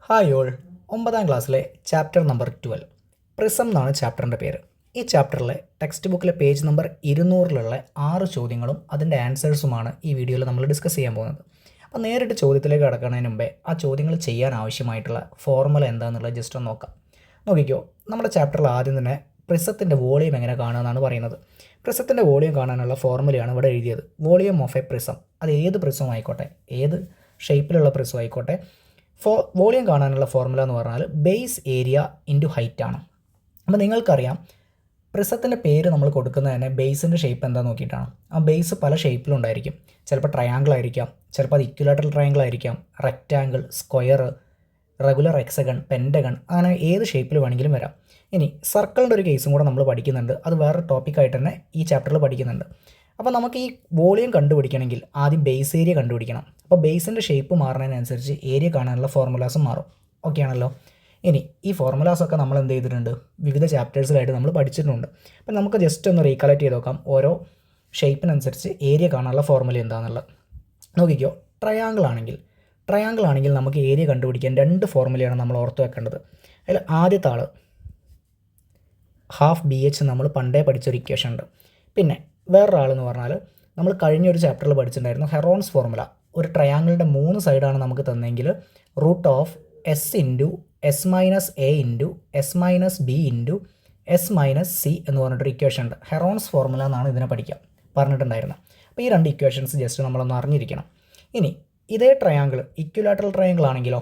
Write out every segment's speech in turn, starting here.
Hi all, 9ാം ക്ലാസ്സിലെ chapter number 12 prism എന്നാണ് ചാപ്റ്ററിൻ്റെ പേര്. ഈ ചാപ്റ്ററിലെ ടെക്സ്റ്റ് ബുക്കിലെ പേജ് നമ്പർ 200-ലുള്ള 6 ചോദ്യങ്ങളും അതിൻ്റെ ആൻസേഴ്സുമാണ് ഈ വീഡിയോയിൽ നമ്മൾ ഡിസ്കസ് ചെയ്യാൻ പോകുന്നത്. അപ്പോൾ നേരിട്ട് ചോദ്യത്തിലേക്ക് കടക്കുന്നതിന് മുമ്പേ ആ ചോദ്യങ്ങൾ ചെയ്യാൻ ആവശ്യമായിട്ടുള്ള ഫോർമുല എന്താണെന്നുള്ളത് ജസ്റ്റ് ഒന്ന് നോക്കാം. നോക്കിക്കോ, നമ്മുടെ ചാപ്റ്ററിൽ ആദ്യം തന്നെ പ്രിസത്തിൻ്റെ വോളിയം എങ്ങനെ കാണുമെന്നാണ് പറയുന്നത്. പ്രിസത്തിൻ്റെ വോളിയം കാണാനുള്ള ഫോർമുലയാണ് ഇവിടെ എഴുതിയത്. വോളിയം ഓഫ് എ പ്രിസം, അത് ഏത് പ്രിസം ആയിക്കോട്ടെ, ഏത് ഷേപ്പിലുള്ള പ്രിസം ആയിക്കോട്ടെ, വോളിയം കാണാനുള്ള ഫോർമുല എന്ന് പറഞ്ഞാൽ ബേസ് ഏരിയ ഇൻറ്റു ഹൈറ്റ് ആണ്. അപ്പോൾ നിങ്ങൾക്കറിയാം പ്രിസത്തിൻ്റെ പേര് നമ്മൾ കൊടുക്കുന്നത് തന്നെ ബേസിൻ്റെ ഷേപ്പ് എന്താ നോക്കിയിട്ടാണ്. ആ ബേസ് പല ഷേപ്പിലുണ്ടായിരിക്കും. ചിലപ്പോൾ ട്രയാങ്കിൾ ആയിരിക്കാം, ചിലപ്പോൾ അത് ഇക്വിലാറ്ററൽ ട്രയാങ്കിൾ ആയിരിക്കാം, rectangle, square, regular hexagon, pentagon, അങ്ങനെ ഏത് ഷേപ്പിൽ വേണമെങ്കിലും വരാം. ഇനി സർക്കിളിൻ്റെ ഒരു കേസും കൂടെ നമ്മൾ പഠിക്കുന്നുണ്ട്. അത് വേറെ ടോപ്പിക്കായിട്ട് തന്നെ ഈ ചാപ്റ്ററിൽ പഠിക്കുന്നുണ്ട്. അപ്പോൾ നമുക്ക് ഈ വോളിയം കണ്ടുപിടിക്കണമെങ്കിൽ ആദ്യം ബേസ് ഏരിയ കണ്ടുപിടിക്കണം. അപ്പോൾ ബേസിൻ്റെ ഷേപ്പ് മാറുന്നതിനനുസരിച്ച് ഏരിയ കാണാനുള്ള ഫോർമുലാസും മാറും. ഓക്കെ ആണല്ലോ. ഇനി ഈ ഫോർമുലാസൊക്കെ നമ്മൾ എന്ത് ചെയ്തിട്ടുണ്ട്, വിവിധ ചാപ്റ്റേഴ്സിലായിട്ട് നമ്മൾ പഠിച്ചിട്ടുണ്ട്. അപ്പം നമുക്ക് ജസ്റ്റ് ഒന്ന് റീകളക്ട് ചെയ്ത് നോക്കാം ഓരോ ഷേപ്പിനനുസരിച്ച് ഏരിയ കാണാനുള്ള ഫോർമുല എന്താണെന്നുള്ളത്. നോക്കിക്കോ, ട്രയാങ്കിൾ ആണെങ്കിൽ നമുക്ക് ഏരിയ കണ്ടുപിടിക്കാൻ 2 ഫോർമുലയാണ് നമ്മൾ ഓർത്ത് വെക്കേണ്ടത്. അതിൽ ആദ്യത്തെ ആൾ ഹാഫ് BH നമ്മൾ പണ്ടേ പഠിച്ചൊരു ഇക്വേഷൻ ഉണ്ട്. പിന്നെ വേറൊരാളെന്ന് പറഞ്ഞാൽ നമ്മൾ കഴിഞ്ഞൊരു ചാപ്റ്ററിൽ പഠിച്ചിട്ടുണ്ടായിരുന്നു ഹെറോൺസ് ഫോർമുല. ഒരു ട്രയാങ്കിളിൻ്റെ 3 സൈഡാണ് നമുക്ക് തന്നെങ്കിൽ root of S into S minus A into S minus B into S minus C എന്ന് പറഞ്ഞിട്ടൊരു ഇക്വേഷൻ ഉണ്ട്. ഹെറോൺസ് ഫോർമുല എന്നാണ് ഇതിനെ പറഞ്ഞിട്ടുണ്ടായിരുന്നത്. അപ്പോൾ ഈ 2 ഇക്വേഷൻസ് ജസ്റ്റ് നമ്മളൊന്ന് അറിഞ്ഞിരിക്കണം. ഇനി ഇതേ ട്രയാങ്കിൾ ഇക്വിലാറ്ററൽ ട്രയാങ്കിൾ ആണെങ്കിലോ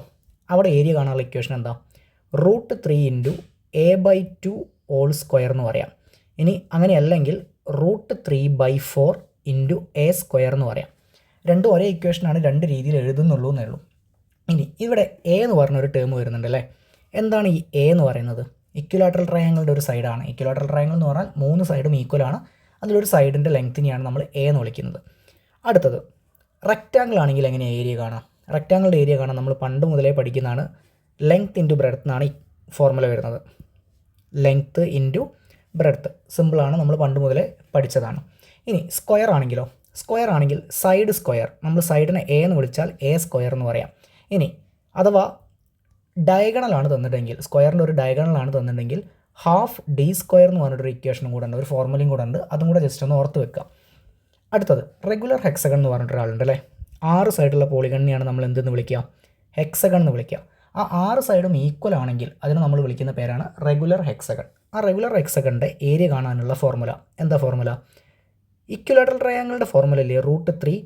അവിടെ ഏരിയ കാണാനുള്ള ഇക്വേഷൻ എന്താ, root 3 into a/2 whole square എന്ന് പറയാം. ഇനി അങ്ങനെയല്ലെങ്കിൽ റൂട്ട് 3/4 ഇൻറ്റു എ സ്ക്വയർ എന്ന് പറയാം. രണ്ടും ഒരേ ഇക്വേഷനാണ്, 2 രീതിയിൽ എഴുതുന്നുള്ളൂ എന്നേ ഉള്ളൂ. ഇനി ഇവിടെ എ എന്ന് പറഞ്ഞൊരു ടേം വരുന്നുണ്ട് അല്ലേ. എന്താണ് ഈ എ എന്ന് പറയുന്നത്? ഇക്വിലാറ്ററൽ ട്രയാങ്കിളിൻ്റെ ഒരു സൈഡാണ്. ഇക്വിലാറ്ററൽ ട്രയാങ്കിൾ എന്ന് പറഞ്ഞാൽ 3 സൈഡും ഈക്വലാണ്. അതിലൊരു സൈഡിൻ്റെ ലെങ്ത്തിനെയാണ് നമ്മൾ എ എന്ന് വിളിക്കുന്നത്. അടുത്തത് റെക്റ്റാങ്കിൾ ആണെങ്കിൽ എങ്ങനെ ഏരിയ കാണാം? റെക്റ്റാങ്കിളിൻ്റെ ഏരിയ കാണാൻ നമ്മൾ പണ്ട് മുതലേ പഠിക്കുന്നതാണ്. ലെങ്ത് ഇൻറ്റു ബ്രെഡ്ത്ത് എന്നാണ് ഈ ഫോർമുല വരുന്നത്. ലെങ്ത്ത് ഇൻറ്റു ബ്രെഡ്ത്ത് സിമ്പിളാണ്, നമ്മൾ പണ്ട് മുതലേ പഠിച്ചതാണ്. ഇനി സ്ക്വയർ ആണെങ്കിൽ സൈഡ് സ്ക്വയർ, നമ്മൾ സൈഡിനെ എ എന്ന് വിളിച്ചാൽ എ സ്ക്വയർ എന്ന് പറയാം. ഇനി അഥവാ ഡയഗണലാണ് തന്നിട്ടുണ്ടെങ്കിൽ, സ്ക്വയറിൻ്റെ ഒരു ഡയഗണലാണ് തന്നിട്ടുണ്ടെങ്കിൽ ഹാഫ് ഡി സ്ക്വയർ എന്ന് പറഞ്ഞിട്ടൊരു ഇക്വേഷനും കൂടെ ഉണ്ട്, ഒരു ഫോർമുലയും കൂടെ ഉണ്ട്. അതും കൂടെ ജസ്റ്റ് ഒന്ന് ഓർത്ത് വെക്കുക. അടുത്തത് റെഗുലർ ഹെക്സഗൺ എന്ന് പറഞ്ഞിട്ടൊരാളുണ്ട് അല്ലേ. 6 സൈഡുള്ള പോളിഗണിനെയാണ് നമ്മൾ എന്തെന്ന് വിളിക്കുക, ഹെക്സഗൺ എന്ന് വിളിക്കുക. ആ 6 സൈഡും ഈക്വൽ ആണെങ്കിൽ അതിന് നമ്മൾ വിളിക്കുന്ന പേരാണ് റെഗുലർ ഹെക്സഗൺ. ആ റെഗുലർ ഹെക്സഗണിൻ്റെ ഏരിയ കാണാനുള്ള ഫോർമുല എന്താ? ഫോർമുല ഇക്വിലാറ്ററൽ ട്രയാങ്കിളിൻ്റെ ഫോർമുല അല്ലേ, റൂട്ട് 3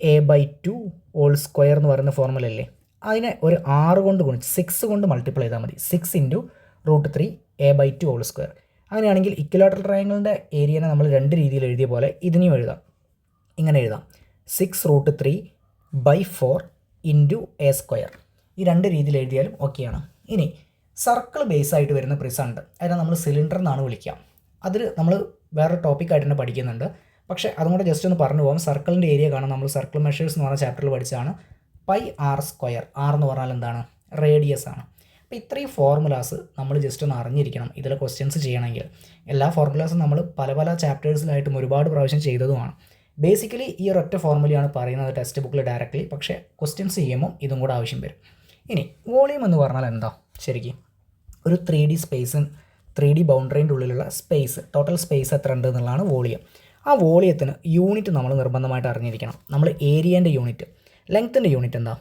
a/2 ഹോൾ സ്ക്വയർ എന്ന് പറയുന്ന ഫോർമുല അല്ലേ. അതിനെ ഒരു 6 കൊണ്ട് ഗുണിച്ച് 6 കൊണ്ട് മൾട്ടിപ്ലൈ ചെയ്താൽ മതി. 6 into root 3 a/2 whole square. അങ്ങനെയാണെങ്കിൽ ഇക്വിലാറ്ററൽ ട്രയാങ്കിളിൻ്റെ ഏരിയനെ നമ്മൾ 2 രീതിയിൽ എഴുതിയ പോലെ ഇതിനെയും എഴുതാം. ഇങ്ങനെ എഴുതാം, 6√3/4 ഇൻറ്റു എ സ്ക്വയർ. ഈ 2 രീതിയിൽ എഴുതിയാലും ഓക്കെയാണ്. ഇനി സർക്കിൾ ബേസ് ആയിട്ട് വരുന്ന പ്രിസം ഉണ്ട്, അതിനെ നമ്മൾ സിലിണ്ടർ എന്നാണ് വിളിക്കുക. അതിൽ നമ്മൾ വേറെ ടോപ്പിക്കായിട്ട് തന്നെ പഠിക്കുന്നുണ്ട്. പക്ഷേ അതും കൂടെ ജസ്റ്റ് ഒന്ന് പറഞ്ഞു പോകാം. സർക്കിളിൻ്റെ ഏരിയ കാണാൻ നമ്മൾ സർക്കിൾ മെഷേഴ്സ് എന്ന് പറഞ്ഞ ചാപ്റ്ററിൽ പഠിച്ചതാണ്. πr², ആർ എന്ന് പറഞ്ഞാൽ എന്താണ്, റേഡിയസ് ആണ്. അപ്പോൾ ഇത്രയും ഫോർമുലാസ് നമ്മൾ ജസ്റ്റ് ഒന്ന് അറിഞ്ഞിരിക്കണം ഇതിൽ ക്വസ്റ്റ്യൻസ് ചെയ്യണമെങ്കിൽ. എല്ലാ ഫോർമുലാസും നമ്മൾ പല ചാപ്റ്റേഴ്സിലായിട്ടും ഒരുപാട് പ്രാവശ്യം ചെയ്തതുമാണ്. ബേസിക്കലി ഈ ഒരൊറ്റ ഫോർമുലയാണ് പറയുന്നത് ടെക്സ്റ്റ് ബുക്കിൽ ഡയറക്റ്റ്ലി, പക്ഷേ ക്വസ്റ്റ്യൻസ് ചെയ്യുമ്പോൾ ഇതും കൂടെ ആവശ്യം വരും. ഇനി വോളിയം എന്ന് പറഞ്ഞാൽ എന്താ? ശരിക്കും ഒരു 3D സ്പേസ്, 3D ബൗണ്ടറിൻ്റെ ഉള്ളിലുള്ള സ്പേസ്, ടോട്ടൽ സ്പേസ് എത്ര ഉണ്ട് എന്നുള്ളതാണ് വോളിയം. ആ വോളിയത്തിന് യൂണിറ്റ് നമ്മൾ നിർബന്ധമായിട്ട് അറിഞ്ഞിരിക്കണം. നമ്മൾ ഏരിയേൻ്റെ യൂണിറ്റ്, ലെങ്ത്തിൻ്റെ യൂണിറ്റ് എന്താ?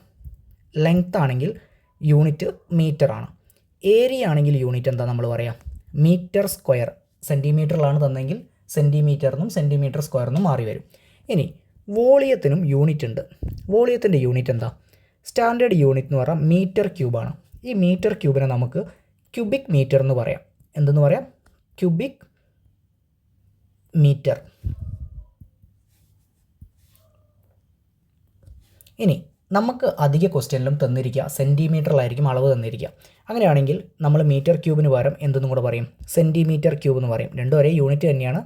ലെങ്ത്ത് ആണെങ്കിൽ യൂണിറ്റ് മീറ്റർ ആണ്. ഏരിയ ആണെങ്കിൽ യൂണിറ്റ് എന്താ നമ്മൾ പറയാം? Metre square. സെൻറ്റിമീറ്ററിലാണ് തന്നെങ്കിൽ സെൻറ്റിമീറ്റർ എന്നും സെൻറ്റിമീറ്റർ സ്ക്വയർ എന്നും മാറി വരും. ഇനി വോളിയത്തിനും യൂണിറ്റ് ഉണ്ട്. വോളിയത്തിൻ്റെ യൂണിറ്റ് എന്താ? സ്റ്റാൻഡേർഡ് യൂണിറ്റ് എന്ന് പറഞ്ഞാൽ മീറ്റർ ക്യൂബാണ്. ഈ മീറ്റർ ക്യൂബിനെ നമുക്ക് ക്യൂബിക് മീറ്റർ എന്ന് പറയാം. എന്തെന്ന് പറയാം? Cubic meter. ഇനി നമുക്ക് അധിക ക്വസ്റ്റ്യനിലും തന്നിരിക്കുക സെൻറ്റിമീറ്ററിലായിരിക്കും അളവ് തന്നിരിക്കുക. അങ്ങനെയാണെങ്കിൽ നമ്മൾ മീറ്റർ ക്യൂബിന് പകരം എന്തെന്നും കൂടെ പറയും? സെൻറ്റിമീറ്റർ ക്യൂബ് എന്ന് പറയും. രണ്ടും ഒരേ യൂണിറ്റ് തന്നെയാണ്,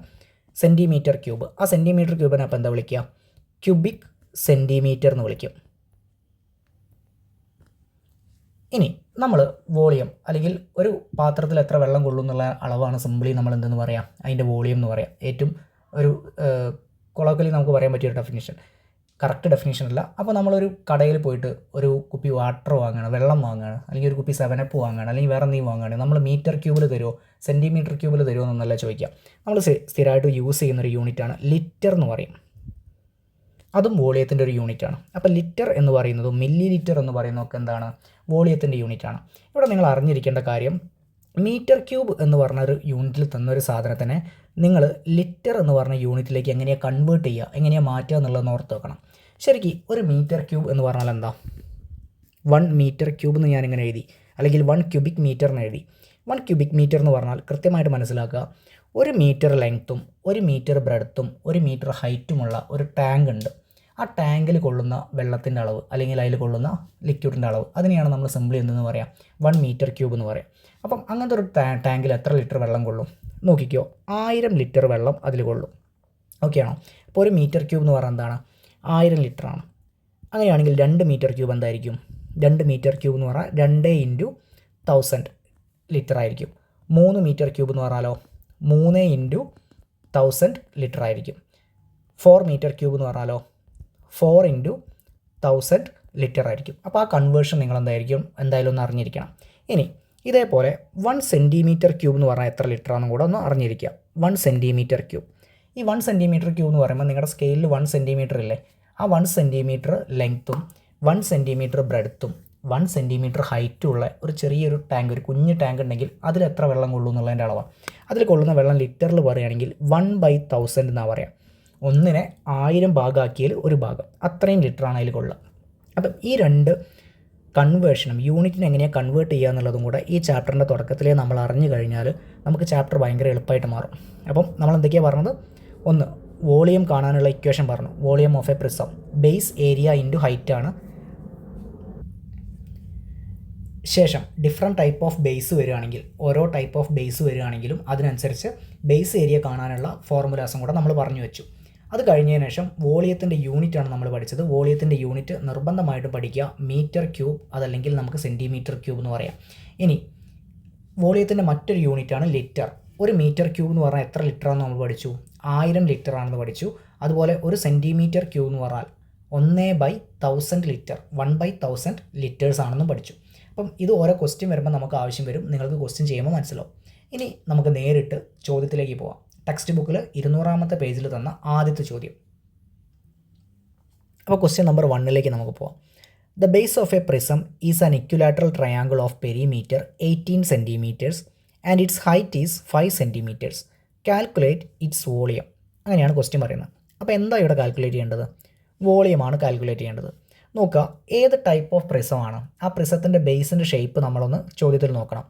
സെൻറ്റിമീറ്റർ ക്യൂബ്. ആ സെൻറ്റിമീറ്റർ ക്യൂബിനെ അപ്പോൾ എന്താ വിളിക്കുക? ക്യൂബിക് സെൻറ്റിമീറ്റർ എന്ന് വിളിക്കും. ഇനി നമ്മൾ വോളിയം അല്ലെങ്കിൽ ഒരു പാത്രത്തിൽ എത്ര വെള്ളം കൊള്ളും എന്നുള്ള അളവാണ് സിംപ്ലി നമ്മൾ എന്തെന്ന് പറയാം? അതിൻ്റെ വോളിയം എന്ന് പറയാം. ഏറ്റവും ഒരു കൊളോക്കലി നമുക്ക് പറയാൻ പറ്റിയൊരു ഡെഫിനിഷൻ. കറക്റ്റ് ഡെഫിനേഷൻ അല്ല. അപ്പോൾ നമ്മളൊരു കടയിൽ പോയിട്ട് ഒരു കുപ്പി വാട്ടർ വാങ്ങുകയാണ്, വെള്ളം വാങ്ങുകയാണ്, അല്ലെങ്കിൽ ഒരു കുപ്പി 7up വാങ്ങുകയാണ്, അല്ലെങ്കിൽ വേറെ എന്തെങ്കിലും വാങ്ങുകയാണ്, നമ്മൾ മീറ്റർ ക്യൂബിൽ തരുമോ സെൻറ്റിമീറ്റർ ക്യൂബിൽ തരുമോ എന്നല്ല ചോദിക്കുക. നമ്മൾ സ്ഥിരമായിട്ട് യൂസ് ചെയ്യുന്നൊരു യൂണിറ്റാണ് ലിറ്റർ എന്ന് പറയും. അതും വോളിയത്തിൻ്റെ ഒരു യൂണിറ്റാണ്. അപ്പോൾ ലിറ്റർ എന്ന് പറയുന്നതും മില്ലി ലിറ്റർ എന്ന് പറയുന്നതൊക്കെ എന്താണ്, വോളിയത്തിൻ്റെ യൂണിറ്റാണ്. ഇവിടെ നിങ്ങൾ അറിഞ്ഞിരിക്കേണ്ട കാര്യം, മീറ്റർ ക്യൂബ് എന്ന് പറഞ്ഞൊരു യൂണിറ്റിൽ തന്നൊരു സാധനത്തിനെ നിങ്ങൾ ലിറ്റർ എന്ന് പറഞ്ഞ യൂണിറ്റിലേക്ക് എങ്ങനെയാണ് കൺവേർട്ട് ചെയ്യുക, എങ്ങനെയാണ് മാറ്റുക എന്നുള്ളതെന്ന് ഓർത്ത് വെക്കണം. ശരിക്കും ഒരു മീറ്റർ ക്യൂബ് എന്ന് പറഞ്ഞാൽ എന്താ, 1 മീറ്റർ ക്യൂബ് എന്ന് ഞാനിങ്ങനെ എഴുതി, അല്ലെങ്കിൽ 1 ക്യൂബിക് മീറ്റർ എന്ന് എഴുതി. 1 ക്യൂബിക് മീറ്റർ എന്ന് പറഞ്ഞാൽ കൃത്യമായിട്ട് മനസ്സിലാക്കുക, 1 മീറ്റർ ലെങ്ത്തും 1 മീറ്റർ ബ്രെഡ്ത്തും 1 മീറ്റർ ഹൈറ്റുമുള്ള ഒരു ടാങ്ക് ഉണ്ട്. ആ ടാങ്കിൽ കൊള്ളുന്ന വെള്ളത്തിൻ്റെ അളവ്, അല്ലെങ്കിൽ അതിൽ കൊള്ളുന്ന ലിക്വിഡിൻ്റെ അളവ്, അതിനെയാണ് നമ്മൾ സിമ്പിളി എന്തെന്ന് പറയാം, 1 മീറ്റർ ക്യൂബ് എന്ന് പറയാം. അപ്പം അങ്ങനത്തെ ഒരു ടാങ്കിൽ എത്ര ലിറ്റർ വെള്ളം കൊള്ളും നോക്കിക്കോ, 1000 ലിറ്റർ വെള്ളം അതിൽ കൊള്ളും. ഓക്കെ ആണോ? അപ്പോൾ ഒരു മീറ്റർ ക്യൂബ് എന്ന് പറഞ്ഞാൽ എന്താണ്, 1000 ലിറ്ററാണ്. അങ്ങനെയാണെങ്കിൽ 2 മീറ്റർ ക്യൂബ് എന്തായിരിക്കും, 2 മീറ്റർ ക്യൂബ് എന്ന് പറഞ്ഞാൽ 2 × 1000 ലിറ്റർ ആയിരിക്കും. 3 മീറ്റർ ക്യൂബ് എന്ന് പറഞ്ഞാലോ 3 × 1000 ലിറ്റർ ആയിരിക്കും. 4 മീറ്റർ ക്യൂബ് എന്ന് പറഞ്ഞാലോ 4 × 1000 ലിറ്റർ ആയിരിക്കും. അപ്പോൾ ആ കൺവേർഷൻ നിങ്ങൾ എന്തായാലും ഒന്ന് അറിഞ്ഞിരിക്കണം. ഇനി ഇതേപോലെ 1 സെൻറ്റിമീറ്റർ ക്യൂബ് എന്ന് പറഞ്ഞാൽ എത്ര ലിറ്റർ ആണെന്നും കൂടെ ഒന്ന് അറിഞ്ഞിരിക്കുക. 1 സെൻറ്റിമീറ്റർ ക്യൂബ്, ഈ 1 സെൻറ്റിമീറ്റർ ക്യൂബ് എന്ന് പറയുമ്പോൾ നിങ്ങളുടെ സ്കെയിലിൽ 1 സെൻറ്റിമീറ്റർ ഇല്ലേ, ആ 1 സെൻറ്റിമീറ്റർ ലെങ്ത്തും 1 സെൻറ്റിമീറ്റർ ബ്രെഡ്ത്തും 1 സെൻറ്റിമീറ്റർ ഹൈറ്റും ഉള്ള ഒരു ചെറിയൊരു ടാങ്ക്, ഒരു കുഞ്ഞ് ടാങ്ക് ഉണ്ടെങ്കിൽ അതിൽ എത്ര വെള്ളം കൊള്ളും എന്നുള്ളതിൻ്റെ അളവാണ്. അതിൽ കൊള്ളുന്ന വെള്ളം ലിറ്ററിൽ പറയുകയാണെങ്കിൽ 1/1000 എന്നാണ് പറയാം. 1നെ 1000 ഭാഗമാക്കിയാൽ ഒരു ഭാഗം, അത്രയും ലിറ്ററാണ് അതിൽ കൊള്ളുക. അപ്പം ഈ രണ്ട് കൺവേർഷനും യൂണിറ്റിനെ എങ്ങനെയാണ് കൺവേർട്ട് ചെയ്യുക എന്നുള്ളതും കൂടെ ഈ ചാപ്റ്ററിൻ്റെ തുടക്കത്തിലേ നമ്മൾ അറിഞ്ഞു കഴിഞ്ഞാൽ നമുക്ക് ചാപ്റ്റർ ഭയങ്കര എളുപ്പമായിട്ട് മാറും. അപ്പം നമ്മൾ എന്തൊക്കെയാണ് പറഞ്ഞത്, ഒന്ന് വോളിയം കാണാനുള്ള ഇക്വേഷൻ പറഞ്ഞു, volume of A prism, base area into height ആണ്. ശേഷം ഡിഫറെൻറ്റ് ടൈപ്പ് ഓഫ് ബേസ് വരികയാണെങ്കിൽ, ഓരോ ടൈപ്പ് ഓഫ് ബേസ് വരികയാണെങ്കിലും അതിനനുസരിച്ച് ബേസ് ഏരിയ കാണാനുള്ള ഫോർമുലാസും കൂടെ നമ്മൾ പറഞ്ഞു വെച്ചു. അത് കഴിഞ്ഞതിന് ശേഷം വോളിയത്തിൻ്റെ യൂണിറ്റാണ് നമ്മൾ പഠിച്ചത്. വോളിയത്തിൻ്റെ യൂണിറ്റ് നിർബന്ധമായിട്ടും പഠിക്കുക, മീറ്റർ ക്യൂബ്, അതല്ലെങ്കിൽ നമുക്ക് സെൻറ്റിമീറ്റർ ക്യൂബ് എന്ന് പറയാം. ഇനി വോളിയത്തിൻ്റെ മറ്റൊരു യൂണിറ്റാണ് ലിറ്റർ. ഒരു മീറ്റർ ക്യൂബ് എന്ന് പറഞ്ഞാൽ എത്ര ലിറ്ററാണെന്ന് നമ്മൾ പഠിച്ചു, 1000 ലിറ്റർ ആണെന്ന് പഠിച്ചു. അതുപോലെ ഒരു സെൻറ്റിമീറ്റർ ക്യൂബ് എന്ന് പറഞ്ഞാൽ 1/1000 ലിറ്റർ, 1/1000 ലിറ്റേഴ്സ് ആണെന്നും പഠിച്ചു. അപ്പം ഇത് ഓരോ ക്വസ്റ്റ്യൻ വരുമ്പോൾ നമുക്ക് ആവശ്യം വരും, നിങ്ങൾക്ക് ക്വസ്റ്റ്യൻ ചെയ്യുമ്പോൾ മനസ്സിലാവും. ഇനി നമുക്ക് നേരിട്ട് ചോദ്യത്തിലേക്ക് പോവാം. ടെക്സ്റ്റ് ബുക്കിൽ 200ാമത്തെ പേജിൽ തന്ന ആദ്യത്തെ ചോദ്യം. അപ്പോൾ ക്വസ്റ്റ്യൻ നമ്പർ 1ലേക്ക് നമുക്ക് പോവാം. The base of A prism is an equilateral triangle of perimeter 18 centimetres and it's height is 5 centimetres. Calculate its volume. അങ്ങനെയാണ് ക്വസ്റ്റ്യൻ പറയുന്നത്. അപ്പോൾ എന്താ ഇവിടെ കാൽക്കുലേറ്റ് ചെയ്യേണ്ടത്, വോളിയമാണ് കാൽക്കുലേറ്റ് ചെയ്യേണ്ടത്. നോക്കുക ഏത് ടൈപ്പ് ഓഫ് പ്രിസമാണ്, ആ പ്രിസത്തിൻ്റെ ബേസിൻ്റെ ഷേപ്പ് നമ്മളൊന്ന് ചോദ്യത്തിൽ നോക്കണം.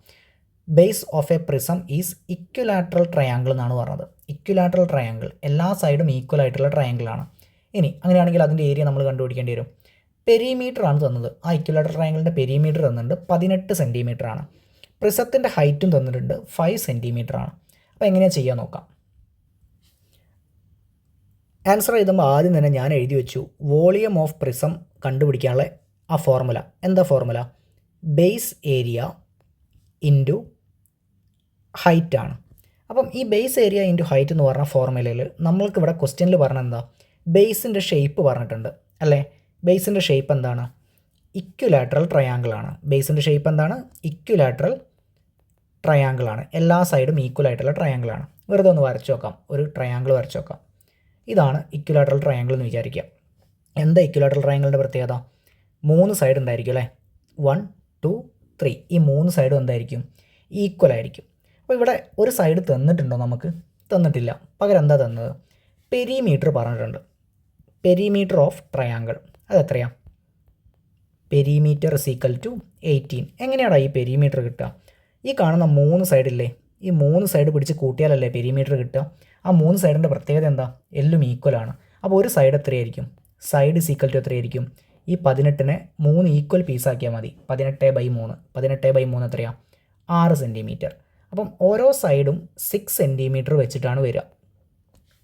Base of A prism is equilateral triangle എന്നാണ് പറഞ്ഞത്. ഇക്വിലാറ്ററൽ ട്രയാങ്കിൾ, എല്ലാ സൈഡും ഈക്വൽ ആയിട്ടുള്ള ട്രയാങ്കിളാണ്. ഇനി അങ്ങനെയാണെങ്കിൽ അതിൻ്റെ ഏരിയ നമ്മൾ കണ്ടുപിടിക്കേണ്ടി വരും. പെരിമീറ്റർ ആണ് തന്നത്, ആ ഇക്വിലാറ്ററൽ ട്രയാങ്കിളിൻ്റെ പെരിമീറ്റർ തന്നിട്ടുണ്ട് 18 സെൻറ്റിമീറ്റർ ആണ്. പ്രിസത്തിൻ്റെ ഹൈറ്റും തന്നിട്ടുണ്ട് 5 സെൻറ്റിമീറ്റർ ആണ്. അപ്പോൾ എങ്ങനെയാണ് ചെയ്യാൻ നോക്കാം. ആൻസർ എഴുതുമ്പോൾ ആദ്യം തന്നെ ഞാൻ എഴുതി വെച്ചു വോളിയം ഓഫ് പ്രിസം കണ്ടുപിടിക്കാനുള്ള ആ ഫോർമുല. എന്താ formula, base area into height ആണ്. അപ്പം ഈ ബേസ് ഏരിയ ഇൻറ്റു ഹൈറ്റ് എന്ന് പറഞ്ഞ ഫോർമുലയിൽ നമ്മൾക്ക് ഇവിടെ ക്വസ്റ്റ്യനിൽ പറഞ്ഞത് എന്താ, ബേസിൻ്റെ ഷേപ്പ് പറഞ്ഞിട്ടുണ്ട് അല്ലേ. ബേസിൻ്റെ ഷേപ്പ് എന്താണ്, ഇക്വിലാറ്ററൽ ട്രയാങ്കിളാണ്. ബേസിൻ്റെ ഷേപ്പ് എന്താണ്, ഇക്വിലാറ്ററൽ ട്രയാങ്കിളാണ്. എല്ലാ സൈഡും ഈക്വൽ ആയിട്ടുള്ള ട്രയാങ്കിളാണ്. വെറുതെ ഒന്ന് വരച്ച് നോക്കാം, ഒരു ട്രയാങ്കിൾ വരച്ച് നോക്കാം. ഇതാണ് ഇക്വിലാറ്ററൽ ട്രയാങ്കിൾ എന്ന് വിചാരിക്കുക. എന്താ ഇക്വിലാറ്ററൽ ട്രയാങ്കിളിൻ്റെ പ്രത്യേകത, 3 സൈഡ് ഉണ്ടായിരിക്കും അല്ലേ, 1 2 3. ഈ 3 സൈഡും എന്തായിരിക്കും, ഈക്വൽ ആയിരിക്കും. അപ്പോൾ ഇവിടെ ഒരു സൈഡ് തന്നിട്ടുണ്ടോ, നമുക്ക് തന്നിട്ടില്ല. പകരം എന്താ തന്നത്, പെരിമീറ്റർ പറഞ്ഞിട്ടുണ്ട്. പെരിമീറ്റർ ഓഫ് ട്രയാങ്കിൾ അതെത്രയാണ്, പെരിമീറ്റർ ഇസ് ഈക്വൽ ടു 18. എങ്ങനെയാണ് ഈ പെരിമീറ്റർ കിട്ടുക, ഈ കാണുന്ന 3 സൈഡില്ലേ, ഈ 3 സൈഡ് പിടിച്ച് കൂട്ടിയാലല്ലേ പെരിമീറ്റർ കിട്ടുക. ആ 3 സൈഡിൻ്റെ പ്രത്യേകത എന്താ, എല്ലാം ഈക്വലാണ്. അപ്പോൾ ഒരു സൈഡ് എത്രയായിരിക്കും, സൈഡ് ഇസ് ഈക്വൽ ടു എത്രയായിരിക്കും, ഈ 18നെ 3 ഈക്വൽ പീസാക്കിയാൽ മതി. 18/3, 18/3 എത്രയാണ്, 6 സെൻറ്റിമീറ്റർ. അപ്പം ഓരോ സൈഡും 6 സെൻറ്റിമീറ്റർ വെച്ചിട്ടാണ് വരിക.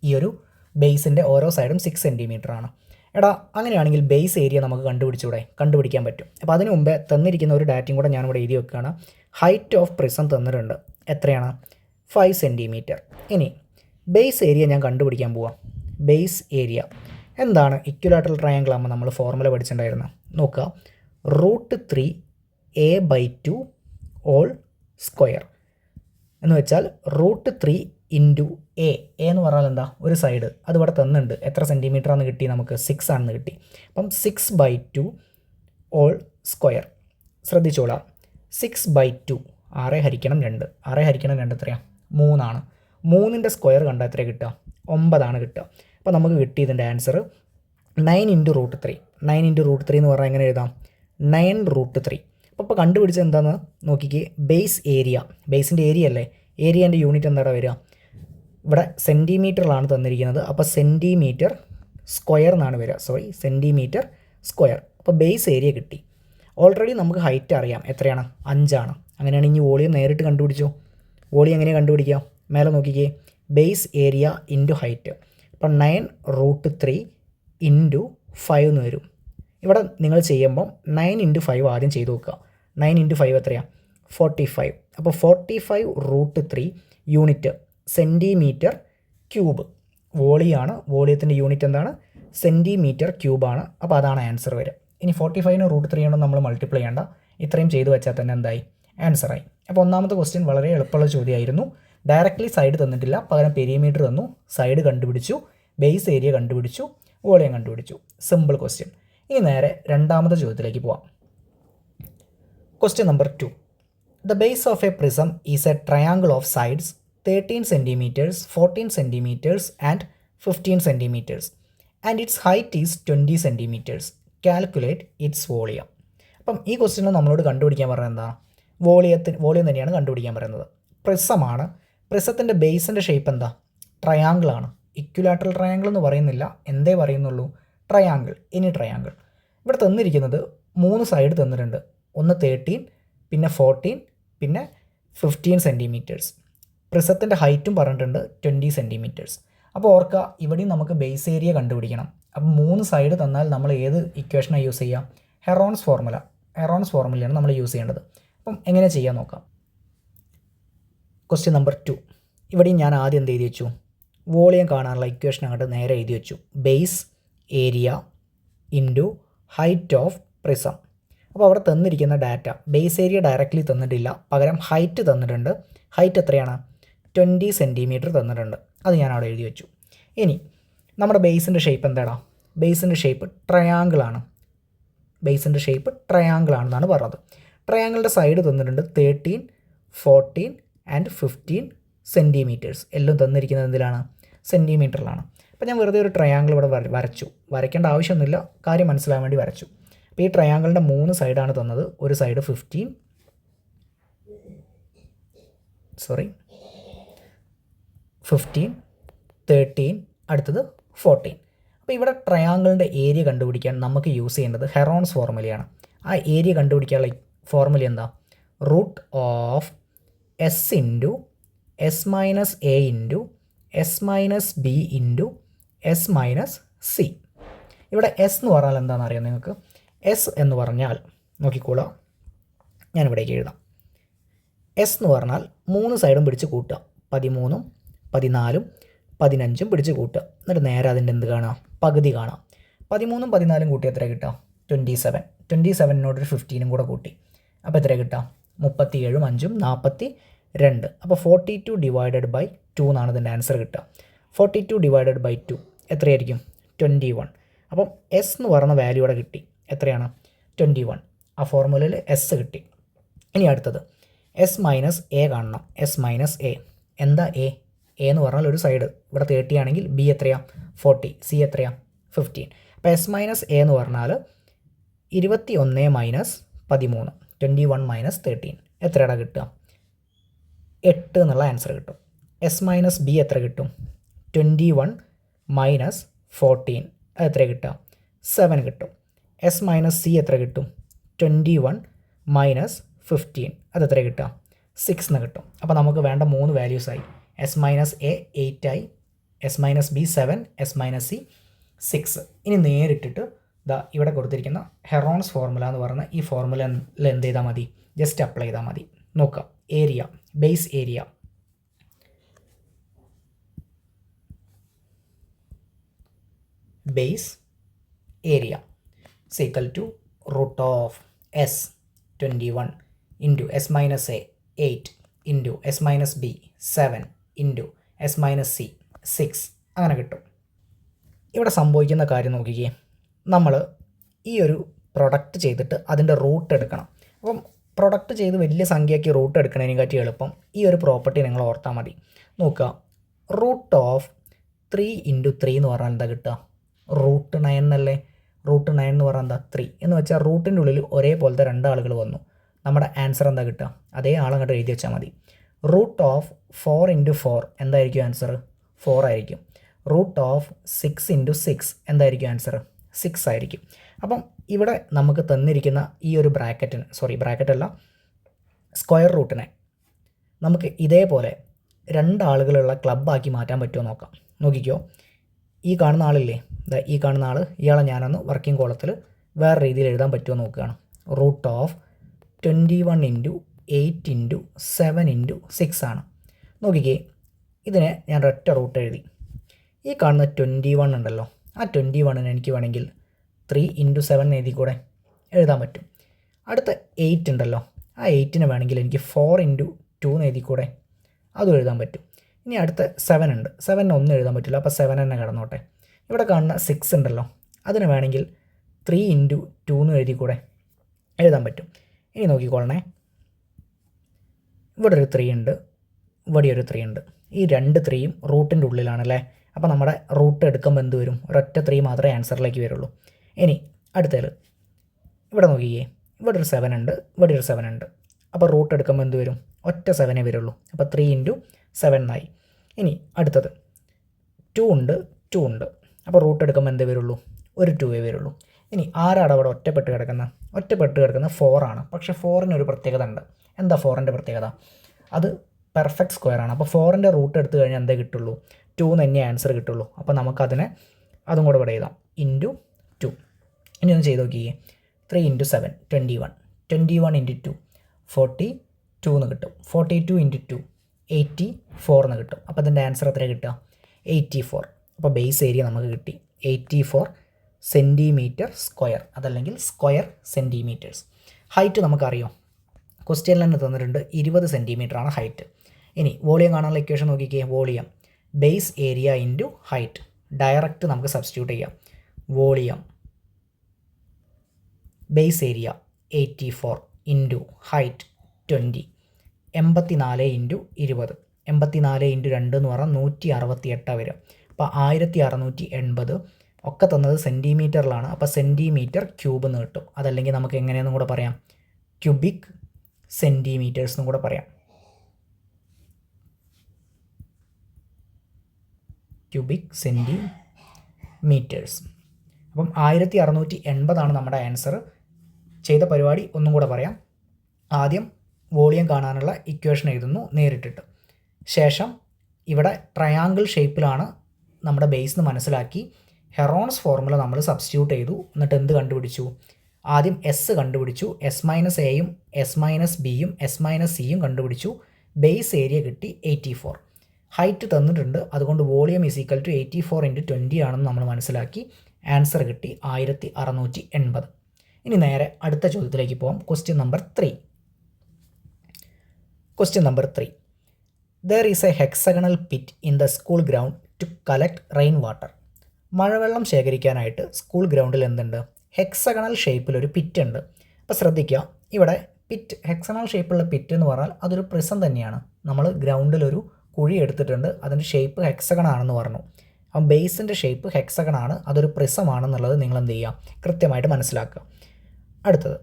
ഈ ഒരു ബേസിൻ്റെ ഓരോ സൈഡും 6 സെൻറ്റിമീറ്റർ ആണ്. എടാ അങ്ങനെയാണെങ്കിൽ ബേസ് ഏരിയ നമുക്ക് കണ്ടുപിടിക്കാൻ പറ്റും. അപ്പോൾ അതിന് മുമ്പേ തന്നിരിക്കുന്ന ഒരു ഡാറ്റയും കൂടെ ഞാനിവിടെ എഴുതി വെക്കുകയാണ്. ഹൈറ്റ് ഓഫ് പ്രിസം തന്നിട്ടുണ്ട്, എത്രയാണ്, 5 സെൻറ്റിമീറ്റർ. ഇനി ബേസ് ഏരിയ ഞാൻ കണ്ടുപിടിക്കാൻ പോവാം. ബേസ് ഏരിയ എന്താണ് ഇക്വിലാറ്ററൽ ട്രയാങ്കിൾ ആകുമ്പോൾ നമ്മൾ ഫോർമുല പഠിച്ചിട്ടുണ്ടായിരുന്നത്? നോക്കുക, √3a/2 ഓൾ സ്ക്വയർ എന്ന് വെച്ചാൽ √3 ഇൻറ്റു എ എന്ന് പറഞ്ഞാൽ എന്താ, ഒരു സൈഡ് അത് ഇവിടെ തന്നിട്ടുണ്ട്. എത്ര സെൻറ്റിമീറ്ററാണെന്ന് കിട്ടി നമുക്ക്? 6 ആണെന്ന് കിട്ടി. അപ്പം 6/2 ഓൾ സ്ക്വയർ. ശ്രദ്ധിച്ചോളാം, 6/2 6 ഹരിക്കണം 2. 6 ഹരിക്കണം 2 എത്രയാണ്? 3 ആണ്. 3ൻ്റെ സ്ക്വയർ കണ്ടാൽ എത്ര കിട്ടുക? 9 ആണ് കിട്ടുക. അപ്പോൾ നമുക്ക് കിട്ടി ഇതിൻ്റെ ആൻസർ 9 ഇൻറ്റു √3. 9 ഇൻറ്റു √3 എന്ന് പറഞ്ഞാൽ എങ്ങനെ എഴുതാം? 9√3. അപ്പോൾ കണ്ടുപിടിച്ചത് എന്താണെന്ന് നോക്കിക്കേ. ബേസ് ഏരിയ, ബേസിൻ്റെ ഏരിയ അല്ലേ, ഏരിയേൻ്റെ യൂണിറ്റ് എന്താണ് വരിക? ഇവിടെ സെൻറ്റിമീറ്ററിലാണ് തന്നിരിക്കുന്നത്. അപ്പോൾ സെൻറ്റിമീറ്റർ സ്ക്വയർ എന്നാണ് വരിക. Centimetre square. അപ്പോൾ ബേസ് ഏരിയ കിട്ടി. ഓൾറെഡി നമുക്ക് ഹൈറ്റ് അറിയാം, എത്രയാണ്? 5 ആണ്. അങ്ങനെയാണെങ്കിൽ വോളിയം നേരിട്ട് കണ്ടുപിടിച്ചോ. വോളിയം എങ്ങനെയാണ് കണ്ടുപിടിക്കുക? മേലെ നോക്കിക്കേ, ബേസ് ഏരിയ ഇൻറ്റു ഹൈറ്റ്. അപ്പം 9√3 ഇൻറ്റു 5 എന്ന് വരും. ഇവിടെ നിങ്ങൾ ചെയ്യുമ്പം 9 ഇൻറ്റു 5 ആദ്യം ചെയ്ത് നോക്കുക. 9 ഇൻറ്റു 5 എത്രയാണ്? 45. അപ്പോൾ 45√3 യൂണിറ്റ് സെൻറ്റിമീറ്റർ ക്യൂബ്. വോളിയാണ്, വോളിയത്തിൻ്റെ യൂണിറ്റ് എന്താണ്? സെൻറ്റിമീറ്റർ ക്യൂബാണ്. അപ്പോൾ അതാണ് ആൻസർ വരിക. ഇനി 45ന് √3 കൊണ്ട് നമ്മൾ മൾട്ടിപ്ലൈ ചെയ്യേണ്ട, ഇത്രയും ചെയ്ത് വെച്ചാൽ തന്നെ എന്തായി? ആൻസറായി. അപ്പോൾ ഒന്നാമത്തെ ക്വസ്റ്റ്യൻ വളരെ എളുപ്പമുള്ള ചോദ്യമായിരുന്നു. ഡയറക്റ്റ്ലി സൈഡ് തന്നിട്ടില്ല, പകരം പെരിമീറ്റർ തന്നു. സൈഡ് കണ്ടുപിടിച്ചു, ബേസ് ഏരിയ കണ്ടുപിടിച്ചു, വോളിയം കണ്ടുപിടിച്ചു. Simple question. ഇനി നേരെ രണ്ടാമത്തെ ചോദ്യത്തിലേക്ക് പോവാം. Question number 2. The base of A prism is A triangle of sides 13 centimeters, 14 centimeters and 15 centimeters and its height is 20 centimeters. Calculate its volume. അപ്പം ഈ ക്വസ്റ്റ്യനിൽ നമ്മളോട് കണ്ടുപിടിക്കാൻ പറയുന്നത് എന്താ? വോളിയം തന്നെയാണ് കണ്ടുപിടിക്കാൻ പറയുന്നത്. പ്രിസമാണ്. പ്രിസത്തിൻ്റെ ബേസിൻ്റെ ഷേപ്പ് എന്താ? ട്രയാങ്കിൾ ആണ്. ഇക്വിലാറ്ററൽ ട്രയാങ്കിൾ എന്ന് പറയുന്നില്ല, എന്തേ പറയുന്നുള്ളൂ? ട്രയാങ്കിൾ. ഇനി ട്രയാങ്കിൾ ഇവിടെ തന്നിരിക്കുന്നത് 3 സൈഡ് തന്നിട്ടുണ്ട്. ഒന്ന് 13, പിന്നെ 14, പിന്നെ 15 സെൻറ്റിമീറ്റേഴ്സ്. പ്രിസത്തിൻ്റെ ഹൈറ്റും പറഞ്ഞിട്ടുണ്ട് 20 സെൻറ്റിമീറ്റേഴ്സ്. അപ്പോൾ ഓർക്കുക, ഇവിടെയും നമുക്ക് ബേസ് ഏരിയ കണ്ടുപിടിക്കണം. അപ്പോൾ 3 സൈഡ് തന്നാൽ നമ്മൾ ഏത് ഇക്വേഷനാണ് യൂസ് ചെയ്യുക? ഹെറോൺസ് ഫോർമുലയാണ് നമ്മൾ യൂസ് ചെയ്യേണ്ടത്. അപ്പം എങ്ങനെ ചെയ്യാൻ നോക്കാം. Question number 2. ഇവിടെയും ഞാൻ ആദ്യം എന്ത് എഴുതി വെച്ചു? വോളിയം കാണാനുള്ള ഇക്വേഷൻ അങ്ങോട്ട് നേരെ എഴുതി വെച്ചു. Base area into height of prism. അപ്പോൾ അവിടെ തന്നിരിക്കുന്ന ഡാറ്റ, ബേസ് ഏരിയ ഡയറക്റ്റ്ലി തന്നിട്ടില്ല, പകരം ഹൈറ്റ് തന്നിട്ടുണ്ട്. ഹൈറ്റ് എത്രയാണ്? 20 സെൻറ്റിമീറ്റർ തന്നിട്ടുണ്ട്. അത് ഞാൻ അവിടെ എഴുതി വെച്ചു. ഇനി നമ്മുടെ ബേസിൻ്റെ ഷേപ്പ് എന്താടാ? ബേസിൻ്റെ ഷേപ്പ് ട്രയാങ്കിളാണ്. ബേസിൻ്റെ ഷേപ്പ് ട്രയാങ്കിളാണെന്നാണ് പറഞ്ഞത്. ട്രയാങ്കിളിൻ്റെ സൈഡ് തന്നിട്ടുണ്ട് 13, 14 ആൻഡ് 15 സെൻറ്റിമീറ്റേഴ്സ്. എല്ലാം തന്നിരിക്കുന്നത് എന്തിലാണ്? സെൻറ്റിമീറ്ററിലാണ്. അപ്പോൾ ഞാൻ വെറുതെ ഒരു ട്രയാങ്കിൾ ഇവിടെ വരച്ചു. വരയ്ക്കേണ്ട ആവശ്യമൊന്നുമില്ല, കാര്യം മനസ്സിലാൻ വേണ്ടി വരച്ചു. അപ്പോൾ ഈ ട്രയാങ്കിളിൻ്റെ 3 സൈഡാണ് തന്നത്. ഒരു സൈഡ് 15, 13, അടുത്തത് 14. അപ്പോൾ ഇവിടെ ട്രയാങ്കിളിൻ്റെ ഏരിയ കണ്ടുപിടിക്കാൻ നമുക്ക് യൂസ് ചെയ്യേണ്ടത് ഹെറോൺസ് ഫോർമുലയാണ്. ആ ഏരിയ കണ്ടുപിടിക്കാനുള്ള ഫോർമുല എന്താ? Root of S into S minus A into S minus B into S minus C. ഇവിടെ എസ് എന്ന് പറഞ്ഞാൽ എന്താണെന്ന് അറിയാം നിങ്ങൾക്ക്? എസ് എന്ന് പറഞ്ഞാൽ നോക്കിക്കോളാം, ഞാനിവിടേക്ക് എഴുതാം. എസ് എന്ന് പറഞ്ഞാൽ 3 സൈഡും പിടിച്ച് കൂട്ടുക. 13, 14, 15 പിടിച്ച് കൂട്ടുക. എന്നിട്ട് നേരെ അതിൻ്റെ എന്ത് കാണാം? പകുതി കാണാം. 13ഉം 14ഉം കൂട്ടി എത്ര കിട്ടുക? 27. 27നോട് ഒരു 15ഉം കൂടെ കൂട്ടി. അപ്പോൾ എത്ര കിട്ടുക? 37ഉം 5ഉം 42. അപ്പോൾ 42/2 എന്നാണ് ഇതിൻ്റെ ആൻസർ കിട്ടുക. 42/2 എത്രയായിരിക്കും? 21. അപ്പം എസ് എന്ന് പറയുന്ന വാല്യൂ ഇവിടെ കിട്ടി. എത്രയാണ്? 21. ആ ഫോർമുലയിൽ എസ് കിട്ടി. ഇനി അടുത്തത് എസ് മൈനസ് എ കാണണം. എസ് മൈനസ് എ എന്താ? എ എന്ന് പറഞ്ഞാൽ ഒരു സൈഡ് ഇവിടെ 30 ആണെങ്കിൽ ബി എത്രയാണ്? 40, സി എത്രയാണ്? 15. അപ്പോൾ എസ് മൈനസ് എ എന്ന് പറഞ്ഞാൽ 21 മൈനസ് 13, 21 മൈനസ് 13 എത്രയാണ് കിട്ടുക? 8 എന്നുള്ള ആൻസർ കിട്ടും. എസ് മൈനസ് ബി എത്ര കിട്ടും? 21 മൈനസ് 14 അത് എത്ര കിട്ടുക? 7 കിട്ടും. എസ് മൈനസ് സി എത്ര കിട്ടും? 21 മൈനസ് 15 അത് എത്ര കിട്ടുക? 6 എന്ന് കിട്ടും. അപ്പോൾ നമുക്ക് വേണ്ട 3 വാല്യൂസായി. എസ് മൈനസ് എ 8 ആയി, S minus B 7, S minus C 6. ഇനി നേരിട്ടിട്ട് ഇവിടെ കൊടുത്തിരിക്കുന്ന ഹെറോൺസ് ഫോർമുല എന്ന് പറഞ്ഞ ഈ ഫോർമുലയിൽ എന്ത് ചെയ്താൽ മതി? ജസ്റ്റ് അപ്ലൈ ചെയ്താൽ മതി. നോക്കാം. Area, base area base area is equal to root of s 21 into s minus a 8 into s minus b 7 into s minus c 6 അങ്ങനെ കിട്ടും. ഇവിടെ സംഭവിക്കുന്ന കാര്യം നോക്കിക്കേ, നമ്മൾ ഈ ഒരു പ്രൊഡക്റ്റ് ചെയ്തിട്ട് അതിൻ്റെ റൂട്ട് എടുക്കണം. അപ്പം പ്രൊഡക്റ്റ് ചെയ്ത് വലിയ സംഖ്യയ്ക്ക് റൂട്ട് എടുക്കുന്നതിനെക്കാട്ടി എളുപ്പം ഈ ഒരു പ്രോപ്പർട്ടി നിങ്ങൾ ഓർത്താൽ മതി. നോക്കുക, റൂട്ട് ഓഫ് 3 ഇൻറ്റു 3 എന്ന് പറഞ്ഞാൽ എന്താ കിട്ടുക? റൂട്ട് 9 എന്നല്ലേ? റൂട്ട് 9 എന്ന് പറഞ്ഞാൽ എന്താ? 3 എന്ന് വെച്ചാൽ റൂട്ടിൻ്റെ ഉള്ളിൽ ഒരേപോലത്തെ രണ്ടാളുകൾ വന്നു. നമ്മുടെ ആൻസർ എന്താ കിട്ടുക? അതേ ആളങ്ങോട്ട് എഴുതി വെച്ചാൽ മതി. റൂട്ട് ഓഫ് 4 ഇൻറ്റു 4 എന്തായിരിക്കും ആൻസർ? 4 ആയിരിക്കും. റൂട്ട് ഓഫ് 6 ഇൻറ്റു 6 എന്തായിരിക്കും ആൻസർ? 6 ആയിരിക്കും. അപ്പം ഇവിടെ നമുക്ക് തന്നിരിക്കുന്ന ഈ ഒരു ബ്രാക്കറ്റല്ല, സ്ക്വയർ റൂട്ടിനെ നമുക്ക് ഇതേപോലെ രണ്ടാളുകളുള്ള ക്ലബ്ബാക്കി മാറ്റാൻ പറ്റുമോ നോക്കാം. നോക്കിക്കോ, ഈ കാണുന്ന ആളില്ലേ, ഈ കാണുന്ന ആൾ, ഇയാളെ ഞാനൊന്ന് വർക്കിംഗ് കോളത്തിൽ വേറെ രീതിയിൽ എഴുതാൻ പറ്റുമോ നോക്കുകയാണ്. Root of 21 into 8 into 7 into 6 ആണ്. നോക്കിക്കേ, ഇതിനെ ഞാൻ ഒറ്റ റൂട്ട് എഴുതി. ഈ കാണുന്ന 21 ഉണ്ടല്ലോ, ആ 21 എനിക്ക് വേണമെങ്കിൽ 3 ഇൻറ്റു 7 എഴുതി കൂടെ എഴുതാൻ പറ്റും. അടുത്ത 8 ഉണ്ടല്ലോ, ആ 8നെ വേണമെങ്കിൽ എനിക്ക് 4 ഇൻറ്റു 2 എഴുതി കൂടെ അതും എഴുതാൻ പറ്റും. ഇനി അടുത്ത 7 ഉണ്ട്, 7നെ ഒന്നും എഴുതാൻ പറ്റില്ല, അപ്പോൾ 7 തന്നെ കിടന്നോട്ടെ. ഇവിടെ കാണുന്ന 6 ഉണ്ടല്ലോ, അതിന് വേണമെങ്കിൽ 3 ഇൻറ്റു 2 എഴുതി കൂടെ എഴുതാൻ പറ്റും. ഇനി നോക്കിക്കോളണേ, ഇവിടെ ഒരു 3 ഉണ്ട്, ഇവിടെ ഒരു 3 ഉണ്ട്. ഈ രണ്ട് 3യും റൂട്ടിൻ്റെ ഉള്ളിലാണല്ലേ. അപ്പോൾ നമ്മുടെ റൂട്ട് എടുക്കുമ്പോൾ എന്ത് വരും? ഒരൊറ്റ 3 മാത്രമേ ആൻസറിലേക്ക് വരുള്ളൂ. ഇനി അടുത്തത് ഇവിടെ നോക്കിക്കേ, ഇവിടെ ഒരു 7 ഉണ്ട്, ഇവിടെ ഒരു 7 ഉണ്ട്. അപ്പോൾ റൂട്ട് എടുക്കുമ്പോൾ എന്ത് വരും? ഒറ്റ 7 വരുള്ളൂ. അപ്പോൾ 3 ഇൻറ്റു 7 ആയി. ഇനി അടുത്തത് 2 ഉണ്ട്, 2 ഉണ്ട്. അപ്പോൾ റൂട്ട് എടുക്കുമ്പോൾ എന്തേ വരുള്ളൂ? ഒരു 2 വരുള്ളൂ. ഇനി ആരാണ് അവിടെ ഒറ്റപ്പെട്ട് കിടക്കുന്ന 4 ആണ്. പക്ഷേ 4ന് ഒരു പ്രത്യേകത ഉണ്ട്. എന്താ 4ൻ്റെ പ്രത്യേകത? അത് പെർഫെക്റ്റ് സ്ക്വയർ ആണ്. അപ്പോൾ 4ൻ്റെ റൂട്ട് എടുത്തു കഴിഞ്ഞാൽ എന്തേ കിട്ടുള്ളൂ? 2 തന്നെ ആൻസർ കിട്ടുള്ളൂ. അപ്പോൾ നമുക്കതിനെ അതും കൂടെ ഇവിടെ എഴുതാം, ഇൻറ്റു 2. ഇനി ഒന്ന് ചെയ്ത് നോക്കിയേ, 3 ഇൻറ്റു 7 21, 21 ഇൻറ്റു 2 42 എന്ന് കിട്ടും. 42 ഇൻറ്റു 2 84 എന്ന് കിട്ടും. അപ്പോൾ അതിൻ്റെ ആൻസർ എത്ര കിട്ടുക? 84. അപ്പോൾ ബേസ് ഏരിയ നമുക്ക് കിട്ടി 84 സെൻറ്റിമീറ്റർ സ്ക്വയർ, അതല്ലെങ്കിൽ സ്ക്വയർ സെൻറ്റിമീറ്റേഴ്സ്. ഹൈറ്റ് നമുക്കറിയാം, ക്വസ്റ്റ്യനിൽ തന്നെ തന്നിട്ടുണ്ട് 20 സെൻറ്റിമീറ്ററാണ് ഹൈറ്റ്. ഇനി വോളിയം കാണാനുള്ള ഇക്വേഷൻ നോക്കിക്കേ, volume base area into height. Direct നമുക്ക് സബ്സ്റ്റിറ്റ്യൂട്ട് ചെയ്യാം. Volume base area 84 into height 20, 84 into 20, 84 into 2 എന്ന് പറഞ്ഞാൽ 168 വരിക. അപ്പോൾ 1680 ഒക്കെ തന്നത് സെൻറ്റിമീറ്ററിലാണ്. അപ്പോൾ സെൻറ്റിമീറ്റർ ക്യൂബ് എന്ന് കിട്ടും. അതല്ലെങ്കിൽ നമുക്ക് എങ്ങനെയെന്നും കൂടെ പറയാം, ക്യൂബിക് സെൻറ്റിമീറ്റേഴ്സ് എന്നും കൂടെ പറയാം. Cubic centimetres. അപ്പം 1680 നമ്മുടെ ആൻസർ. ചെയ്ത പരിപാടി ഒന്നും കൂടെ പറയാം. ആദ്യം വോളിയം കാണാനുള്ള ഇക്വേഷൻ എഴുതുന്നു നേരിട്ടിട്ട്. ശേഷം ഇവിടെ ട്രയാങ്കിൾ ഷേപ്പിലാണ് നമ്മുടെ ബേസ് എന്ന് മനസ്സിലാക്കി ഹെറോൺസ് ഫോർമുല നമ്മൾ സബ്സ്റ്റിറ്റ്യൂട്ട് ചെയ്തു. എന്നിട്ട് എന്ത് കണ്ടുപിടിച്ചു? ആദ്യം എസ് കണ്ടുപിടിച്ചു, എസ് മൈനസ് എയും എസ് മൈനസ് ബിയും എസ് മൈനസ് സിയും കണ്ടുപിടിച്ചു. ബേസ് ഏരിയ കിട്ടി 84. ഹൈറ്റ് തന്നിട്ടുണ്ട്, അതുകൊണ്ട് volume is equal to 84 into 20 ആണെന്ന് നമ്മൾ മനസ്സിലാക്കി. ആൻസർ കിട്ടി 1680. ഇനി നേരെ അടുത്ത ചോദ്യത്തിലേക്ക് പോകാം. Question number 3. Question number 3. There is a hexagonal pit in the school ground to collect rainwater. മഴവെള്ളം ശേഖരിക്കാനായിട്ട് സ്കൂൾ ഗ്രൗണ്ടിൽ എന്തുണ്ട്? ഹെക്സഗണൽ ഷേപ്പിലൊരു പിറ്റ് ഉണ്ട്. അപ്പോൾ ശ്രദ്ധിക്കുക, ഇവിടെ പിറ്റ്, ഹെക്സഗണൽ ഷേപ്പുള്ള പിറ്റ് എന്ന് പറഞ്ഞാൽ അതൊരു പ്രിസം തന്നെയാണ്. നമ്മൾ ഗ്രൗണ്ടിലൊരു കുഴി എടുത്തിട്ടുണ്ട്, അതിൻ്റെ ഷേപ്പ് ഹെക്സഗൺ ആണെന്ന് പറഞ്ഞു. അപ്പം ബേസിൻ്റെ ഷേപ്പ് ഹെക്സഗൺ ആണ്, അതൊരു പ്രിസം ആണെന്നുള്ളത് നിങ്ങൾ എന്ത് ചെയ്യുക? കൃത്യമായിട്ട് മനസ്സിലാക്കുക. അടുത്തത്,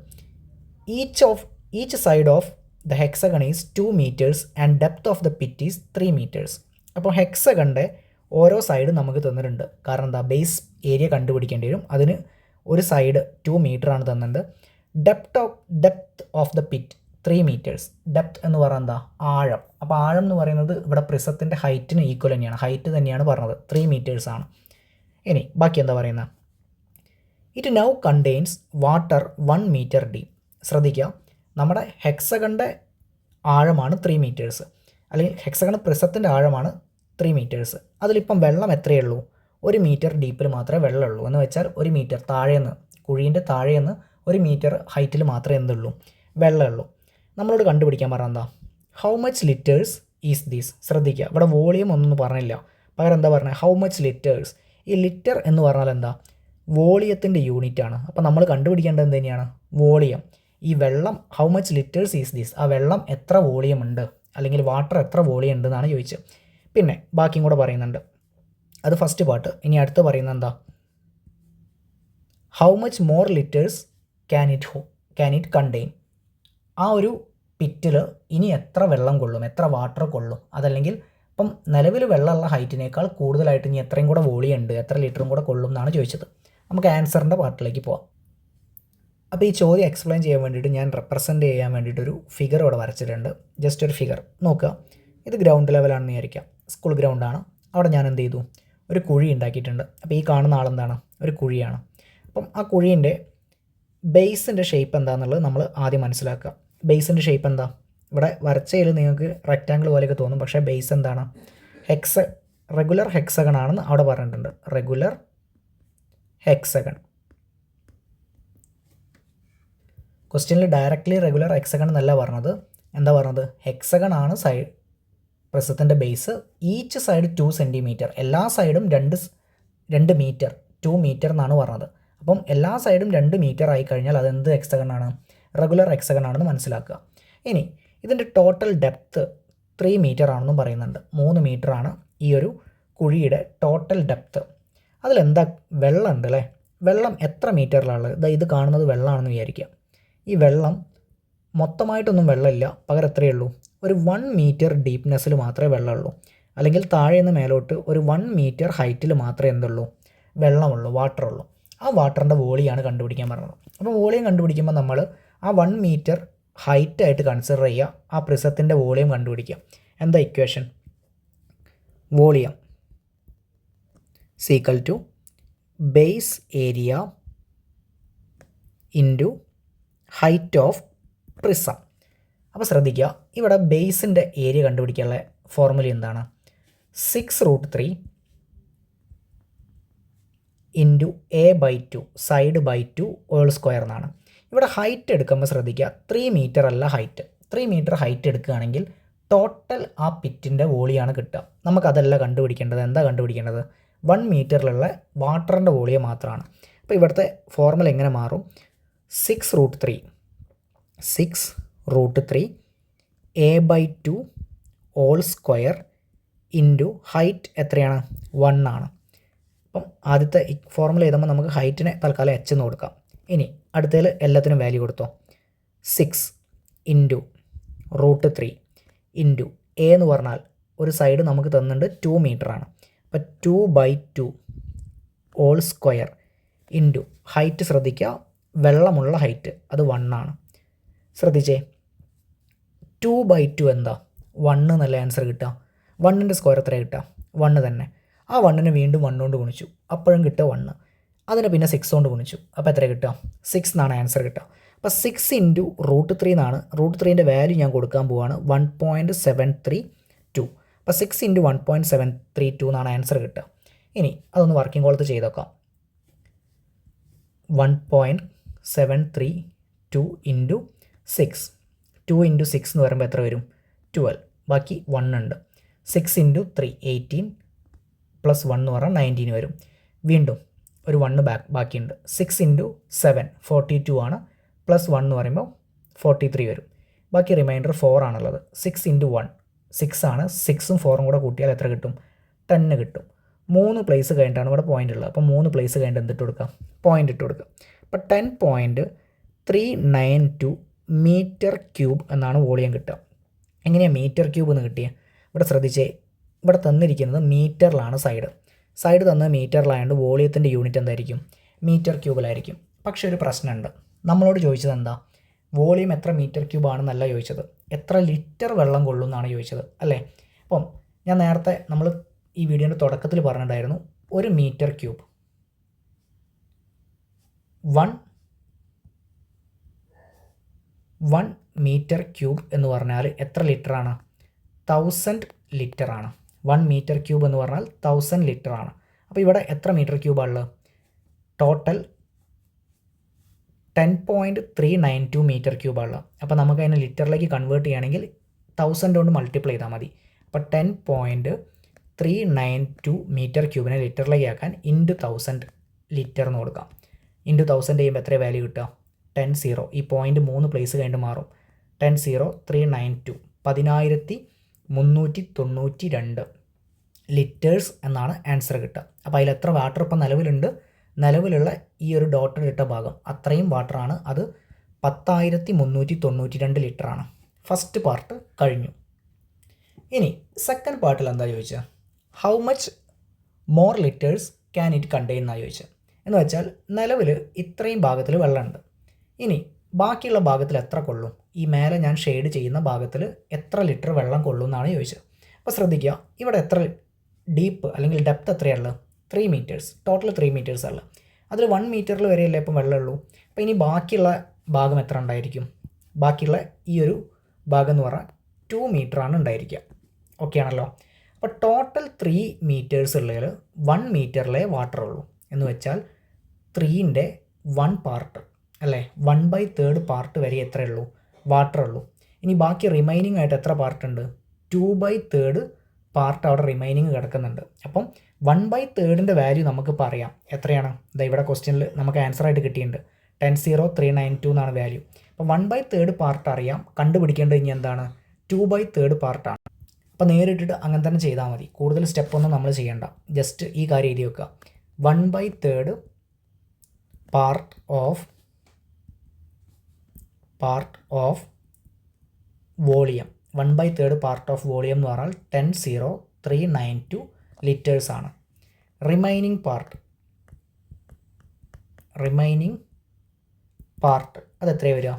each side of the hexagon is 2 meters and depth of the pit is 3 meters. അപ്പോൾ ഹെക്സഗണിൻ്റെ ഓരോ സൈഡ് നമുക്ക് തന്നിട്ടുണ്ട്. കാരണം എന്താ? ബേസ് ഏരിയ കണ്ടുപിടിക്കേണ്ടി വരും. അതിന് ഒരു സൈഡ് 2 മീറ്ററാണ് തന്നിട്ടുണ്ട്. Depth of the pit 3 meters. Depth എന്ന് പറഞ്ഞാൽ എന്താ? ആഴം. അപ്പോൾ ആഴം എന്ന് പറയുന്നത് ഇവിടെ പ്രിസത്തിൻ്റെ ഹൈറ്റിന് ഈക്വൽ തന്നെയാണ്. ഹൈറ്റ് തന്നെയാണ് പറഞ്ഞത്, 3 meters ആണ്. ഇനി ബാക്കി എന്താ പറയുന്നത്? It now contains water 1 meter deep. ശ്രദ്ധിക്കുക, നമ്മുടെ ഹെക്സഗണിൻ്റെ ആഴമാണ് 3 meters, അല്ലെങ്കിൽ ഹെക്സഗൺ പ്രിസത്തിൻ്റെ ആഴമാണ് 3 meters. അതിലിപ്പം വെള്ളം എത്രയേ ഉള്ളൂ? 1 മീറ്റർ ഡീപ്പിൽ മാത്രമേ വെള്ളമുള്ളൂ. എന്ന് വെച്ചാൽ 1 മീറ്റർ താഴേന്ന്, കുഴീൻ്റെ താഴേന്ന് 1 മീറ്റർ ഹൈറ്റിൽ മാത്രമേ എന്തുള്ളൂ, വെള്ളമുള്ളൂ. നമ്മളോട് കണ്ടുപിടിക്കാൻ പറഞ്ഞാൽ എന്താ, how much litres is these. ശ്രദ്ധിക്കുക, ഇവിടെ വോളിയം ഒന്നും പറഞ്ഞില്ല, പകരം എന്താ പറഞ്ഞത്, ഹൗ മച്ച് ലിറ്റേഴ്സ്. ഈ ലിറ്റർ എന്ന് പറഞ്ഞാൽ എന്താ, വോളിയത്തിൻ്റെ യൂണിറ്റാണ്. അപ്പോൾ നമ്മൾ കണ്ടുപിടിക്കേണ്ടത് എന്ത് തന്നെയാണ്, വോളിയം. ഈ വെള്ളം how much litres is these, ആ വെള്ളം എത്ര വോളിയം ഉണ്ട്, അല്ലെങ്കിൽ വാട്ടർ എത്ര വോളിയം ഉണ്ട് എന്നാണ് ചോദിച്ചത്. പിന്നെ ബാക്കിയും കൂടെ പറയുന്നുണ്ട്, അത് ഫസ്റ്റ് പാർട്ട്. ഇനി അടുത്ത് പറയുന്നത് എന്താ, how much more litres can it contain. ആ ഒരു പിറ്റിൽ ഇനി എത്ര വെള്ളം കൊള്ളും, എത്ര വാട്ടർ കൊള്ളും, അതല്ലെങ്കിൽ ഇപ്പം നിലവിൽ വെള്ളമുള്ള ഹൈറ്റിനേക്കാൾ കൂടുതലായിട്ട് ഇനി എത്രയും കൂടെ വോളിയം ഉണ്ട്, എത്ര ലിറ്ററും കൂടെ കൊള്ളും എന്നാണ് ചോദിച്ചത്. നമുക്ക് ആൻസറിൻ്റെ പാർട്ടിലേക്ക് പോവാം. അപ്പോൾ ഈ ചോദ്യം എക്സ്പ്ലെയിൻ ചെയ്യാൻ വേണ്ടിയിട്ട് ഞാൻ റെപ്രസെൻറ്റ് ചെയ്യാൻ വേണ്ടിയിട്ടൊരു ഫിഗർ ഇവിടെ വരച്ചിട്ടുണ്ട്. ജസ്റ്റ് ഒരു ഫിഗർ നോക്കുക. ഇത് ഗ്രൗണ്ട് ലെവലാണെന്ന് വിചാരിക്കാം, സ്കൂൾ ഗ്രൗണ്ടാണ്. അവിടെ ഞാൻ എന്ത് ചെയ്തു, ഒരു കുഴി ഉണ്ടാക്കിയിട്ടുണ്ട്. അപ്പോൾ ഈ കാണുന്ന ആളെന്താണ്, ഒരു കുഴിയാണ്. അപ്പം ആ കുഴീൻ്റെ ബേസിൻ്റെ ഷേപ്പ് എന്താണെന്നുള്ളത് നമ്മൾ ആദ്യം മനസ്സിലാക്കുക. ബേസിൻ്റെ ഷേപ്പ് എന്താ, ഇവിടെ വരച്ചതിൽ നിങ്ങൾക്ക് റെക്റ്റാങ്കിൾ പോലെയൊക്കെ തോന്നും, പക്ഷേ ബേസ് എന്താണ്, റെഗുലർ ഹെക്സഗൺ ആണെന്ന് അവിടെ പറഞ്ഞിട്ടുണ്ട്. Regular hexagon. ക്വസ്റ്റ്യനിൽ ഡയറക്റ്റ്ലി റെഗുലർ ഹെക്സഗൺ എന്നല്ല പറഞ്ഞത്, എന്താ പറഞ്ഞത്, ഹെക്സഗൺ ആണ് സൈഡ് പ്രിസത്തിൻ്റെ ബേസ്. ഈച്ച് സൈഡ് 2 സെൻറ്റിമീറ്റർ, എല്ലാ സൈഡും 2 മീറ്റർ, 2 മീറ്റർ എന്നാണ് പറഞ്ഞത്. അപ്പം എല്ലാ സൈഡും 2 മീറ്റർ ആയി കഴിഞ്ഞാൽ അതെന്ത് ഹെക്സഗൺ ആണ്, റെഗുലർ ഹെക്സഗൺ ആണെന്ന് മനസ്സിലാക്കുക. ഇനി ഇതിൻ്റെ ടോട്ടൽ ഡെപ്ത്ത് 3 മീറ്റർ ആണെന്നും പറയുന്നുണ്ട്. 3 മീറ്ററാണ് ഈ ഒരു കുഴിയുടെ ടോട്ടൽ ഡെപ്ത്ത്. അതിലെന്താ, വെള്ളം ഉണ്ട് അല്ലേ. വെള്ളം എത്ര മീറ്ററിലുള്ളത്, ഇത് കാണുന്നത് വെള്ളമാണെന്ന് വിചാരിക്കുക. ഈ വെള്ളം മൊത്തമായിട്ടൊന്നും വെള്ളമില്ല, പകരം എത്രയേ ഉള്ളൂ, ഒരു 1 മീറ്റർ ഡീപ്നെസ്സിൽ മാത്രമേ വെള്ളമുള്ളൂ, അല്ലെങ്കിൽ താഴെ നിന്ന് മേലോട്ട് ഒരു 1 മീറ്റർ ഹൈറ്റിൽ മാത്രമേ എന്തുള്ളൂ, വെള്ളമുള്ളൂ, വാട്ടർ ഉള്ളൂ. ആ വാട്ടറിൻ്റെ വോളിയാണ് കണ്ടുപിടിക്കാൻ പറഞ്ഞത്. അപ്പോൾ വോളിയം കണ്ടുപിടിക്കുമ്പോൾ നമ്മൾ ആ 1 മീറ്റർ ഹൈറ്റായിട്ട് കൺസിഡർ ചെയ്യുക, ആ പ്രിസത്തിൻ്റെ വോളിയം കണ്ടുപിടിക്കുക. എന്താ equation, volume equal to base area into height of prism. അപ്പോൾ ശ്രദ്ധിക്കുക, ഇവിടെ ബേസിൻ്റെ ഏരിയ കണ്ടുപിടിക്കാനുള്ള ഫോർമുല എന്താണ്, 6√3 into a/2 side by 2 whole square എന്നാണ്. ഇവിടെ ഹൈറ്റ് എടുക്കുമ്പോൾ ശ്രദ്ധിക്കുക, 3 മീറ്റർ അല്ല ഹൈറ്റ്. 3 മീറ്റർ ഹൈറ്റ് എടുക്കുകയാണെങ്കിൽ ടോട്ടൽ ആ പിറ്റിൻ്റെ വോളിയാണ് കിട്ടുക. നമുക്കതല്ല കണ്ടുപിടിക്കേണ്ടത്. എന്താ കണ്ടുപിടിക്കേണ്ടത്, 1 മീറ്ററിലുള്ള വാട്ടറിൻ്റെ വോളിയം മാത്രമാണ്. അപ്പോൾ ഇവിടുത്തെ ഫോർമുല എങ്ങനെ മാറും, 6√3 a/2 whole square into height എത്രയാണ്, 1 ആണ്. അപ്പം ആദ്യത്തെ ഫോർമുല എഴുതുമ്പോൾ നമുക്ക് ഹൈറ്റിനെ തൽക്കാലം h എന്ന് കൊടുക്കാം. ഇനി അടുത്തതിൽ എല്ലാത്തിനും വാല്യൂ കൊടുത്തോ, 6 ഇൻറ്റു √3 ഇൻറ്റു a എന്ന് പറഞ്ഞാൽ ഒരു സൈഡ് നമുക്ക് തന്നിട്ടുണ്ട് 2 മീറ്ററാണ്. അപ്പോൾ 2/2 ഹോൾ സ്ക്വയർ ഇൻറ്റു ഹൈറ്റ് ശ്രദ്ധിക്കുക, വെള്ളമുള്ള ഹൈറ്റ് അത് 1 ആണ്. ശ്രദ്ധിച്ചേ, 2/2 എന്താ, 1 എന്നല്ല ആൻസർ കിട്ടുക. 1ൻ്റെ സ്ക്വയർ എത്ര കിട്ടുക, 1 തന്നെ. ആ 1നെ വീണ്ടും 1 കൊണ്ട് ഗുണിച്ചു, അപ്പോഴും കിട്ടുക 1. അതിനെ പിന്നെ 6 കൊണ്ട് ഗുണിച്ചു, അപ്പോൾ എത്ര കിട്ടുക, 6 എന്നാണ് ആൻസർ കിട്ടുക. അപ്പോൾ 6 ഇൻറ്റു √3 എന്നാണ്. √3ൻ്റെ വാല്യൂ ഞാൻ കൊടുക്കാൻ പോവുകയാണ് 1.732. അപ്പോൾ 6 ഇൻറ്റു 1.732 എന്നാണ് ആൻസർ കിട്ടുക. ഇനി അതൊന്ന് വർക്കിംഗ് കോളത്ത് ചെയ്ത് നോക്കാം. 1.732 ഇൻറ്റു 6, 2 ഇൻറ്റു 6 എന്ന് പറയുമ്പോൾ എത്ര വരും, 12. ബാക്കി 1 ഉണ്ട്. 6 ഇൻറ്റു 3 18 പ്ലസ് 1 എന്ന് പറഞ്ഞാൽ 19 വരും. വീണ്ടും ഒരു 1 ബാക്കിയുണ്ട്. 6 ഇൻറ്റു 7 42 ആണ്, പ്ലസ് 1 എന്ന് പറയുമ്പോൾ 43 വരും. ബാക്കി റിമൈൻഡർ 4 ആണുള്ളത്. 6 ഇൻറ്റു 1 6 ആണ്, 6ഉം 4ഉം കൂടെ കൂട്ടിയാൽ എത്ര കിട്ടും, 10 കിട്ടും. 3 പ്ലേസ് കഴിഞ്ഞിട്ടാണ് ഇവിടെ പോയിൻ്റ് ഉള്ളത്. അപ്പോൾ 3 പ്ലേസ് കഴിഞ്ഞിട്ട് എന്തിട്ട് കൊടുക്കാം, പോയിൻ്റ് ഇട്ട് കൊടുക്കുക. അപ്പോൾ 10.392 മീറ്റർ ക്യൂബ് എന്നാണ് വോളിയം കിട്ടുക. എങ്ങനെയാണ് മീറ്റർ ക്യൂബ് എന്ന് കിട്ടിയത്, ഇവിടെ ശ്രദ്ധിച്ചേ, ഇവിടെ തന്നിരിക്കുന്നത് മീറ്ററിലാണ് സൈഡ് തന്നത് മീറ്ററിലായതുകൊണ്ട് വോളിയത്തിൻ്റെ യൂണിറ്റ് എന്തായിരിക്കും, മീറ്റർ ക്യൂബിലായിരിക്കും. പക്ഷേ ഒരു പ്രശ്നമുണ്ട്, നമ്മളോട് ചോദിച്ചത് എന്താ, വോളിയം എത്ര മീറ്റർ ക്യൂബ് ആണെന്നല്ല ചോദിച്ചത്, എത്ര ലിറ്റർ വെള്ളം കൊള്ളും എന്നാണ് ചോദിച്ചത് അല്ലേ. അപ്പം ഞാൻ നേരത്തെ നമ്മൾ ഈ വീഡിയോൻ്റെ തുടക്കത്തിൽ പറഞ്ഞിട്ടുണ്ടായിരുന്നു, 1 മീറ്റർ ക്യൂബ് 1 മീറ്റർ ക്യൂബ് എന്ന് പറഞ്ഞാൽ എത്ര ലിറ്ററാണ്, 1000 ലിറ്ററാണ്. 1 മീറ്റർ ക്യൂബ് എന്ന് പറഞ്ഞാൽ 1000 ലിറ്ററാണ്. അപ്പോൾ ഇവിടെ എത്ര മീറ്റർ ക്യൂബാണുള്ളത്? ടോട്ടൽ 10.392 മീറ്റർ ക്യൂബാണുള്ളത്. അപ്പോൾ നമുക്ക് അതിനെ ലിറ്ററിലേക്ക് കൺവേർട്ട് ചെയ്യുകയാണെങ്കിൽ 1000 കൊണ്ട് മൾട്ടിപ്ലൈ ചെയ്താൽ മതി. അപ്പോൾ 10.392 മീറ്റർ ക്യൂബിനെ ലിറ്ററിലേക്ക് ആക്കാൻ ഇൻറ്റു 1000 ലിറ്റർ എന്ന് കൊടുക്കാം. ഇൻറ്റു 1000 ചെയ്യുമ്പോൾ എത്ര വാല്യൂ കിട്ടുക? 10 ഈ പോയിൻറ്റ് 3 പ്ലേസ് കഴിഞ്ഞിട്ട് മാറും. 10,392 10392 ലിറ്റേഴ്സ് എന്നാണ് ആൻസർ കിട്ടുക. അപ്പോൾ അതിൽ എത്ര വാട്ടർ ഇപ്പം നിലവിലുണ്ട്? നിലവിലുള്ള ഈ ഒരു ഡോട്ടഡ് ഇട്ട ഭാഗം അത്രയും വാട്ടറാണ്. അത് 10,392 ലിറ്ററാണ്. ഫസ്റ്റ് പാർട്ട് കഴിഞ്ഞു. ഇനി സെക്കൻഡ് പാർട്ടിൽ എന്താ ചോദിച്ചാൽ how much more litres can it contain എന്നാണ് ചോദിച്ചത്. എന്ന് വെച്ചാൽ നിലവിൽ ഇത്രയും ഭാഗത്തിൽ വെള്ളമുണ്ട്. ഇനി ബാക്കിയുള്ള ഭാഗത്തിൽ എത്ര കൊള്ളും? ഈ മേലെ ഞാൻ ഷെയ്ഡ് ചെയ്യുന്ന ഭാഗത്തിൽ എത്ര ലിറ്റർ വെള്ളം കൊള്ളും എന്നാണ് ചോദിച്ചത്. അപ്പോൾ ശ്രദ്ധിക്കുക, ഇവിടെ എത്ര ഡീപ്പ് അല്ലെങ്കിൽ ഡെപ്ത് എത്രയുള്ളത്? 3 മീറ്റേഴ്സ്. ടോട്ടൽ 3 മീറ്റേഴ്സ് ഉള്ളത്. അതിൽ 1 മീറ്ററിൽ വരെയല്ലേ ഇപ്പം വെള്ളമുള്ളൂ. അപ്പോൾ ഇനി ബാക്കിയുള്ള ഭാഗം എത്ര ഉണ്ടായിരിക്കും? ബാക്കിയുള്ള ഈ ഒരു ഭാഗം എന്ന് പറഞ്ഞാൽ 2 മീറ്ററാണ് ഉണ്ടായിരിക്കുക. ഓക്കെ ആണല്ലോ. അപ്പോൾ ടോട്ടൽ 3 മീറ്റേഴ്സ് ഉള്ളതിൽ 1 മീറ്ററിലെ വാട്ടർ ഉള്ളൂ. എന്ന് വെച്ചാൽ 3ൻ്റെ 1 പാർട്ട് അല്ലേ, 1/3 പാർട്ട് വരെ എത്രയേ ഉള്ളൂ? വാട്ടർ ഉള്ളൂ. ഇനി ബാക്കി റിമൈനിങ് ആയിട്ട് എത്ര പാർട്ടുണ്ട്? 2/3 പാർട്ട് അവിടെ റിമൈനിങ് കിടക്കുന്നുണ്ട്. അപ്പം 1/3ൻ്റെ വാല്യൂ നമുക്ക് പറയാം. എത്രയാണ്? ഇതാ ഇവിടെ ക്വസ്റ്റ്യനിൽ നമുക്ക് ആൻസർ ആയിട്ട് കിട്ടിയിട്ടുണ്ട്. 10,392 എന്നാണ് വാല്യൂ. അപ്പോൾ 1/3 പാർട്ട് അറിയാം. കണ്ടുപിടിക്കേണ്ടത് ഇനി എന്താണ്? 2/3 പാർട്ടാണ്. അപ്പോൾ നേരിട്ടിട്ട് അങ്ങനെ തന്നെ ചെയ്താൽ മതി. കൂടുതൽ സ്റ്റെപ്പൊന്നും നമ്മൾ ചെയ്യേണ്ട. ജസ്റ്റ് ഈ കാര്യം എഴുതി വെക്കുക. 1/3 part of volume. 1/3 part of volume എന്ന് പറഞ്ഞാൽ 10,392 ലിറ്റേഴ്സ് ആണ്. റിമൈനിങ് പാർട്ട് അത് എത്രയാണ് വരിക?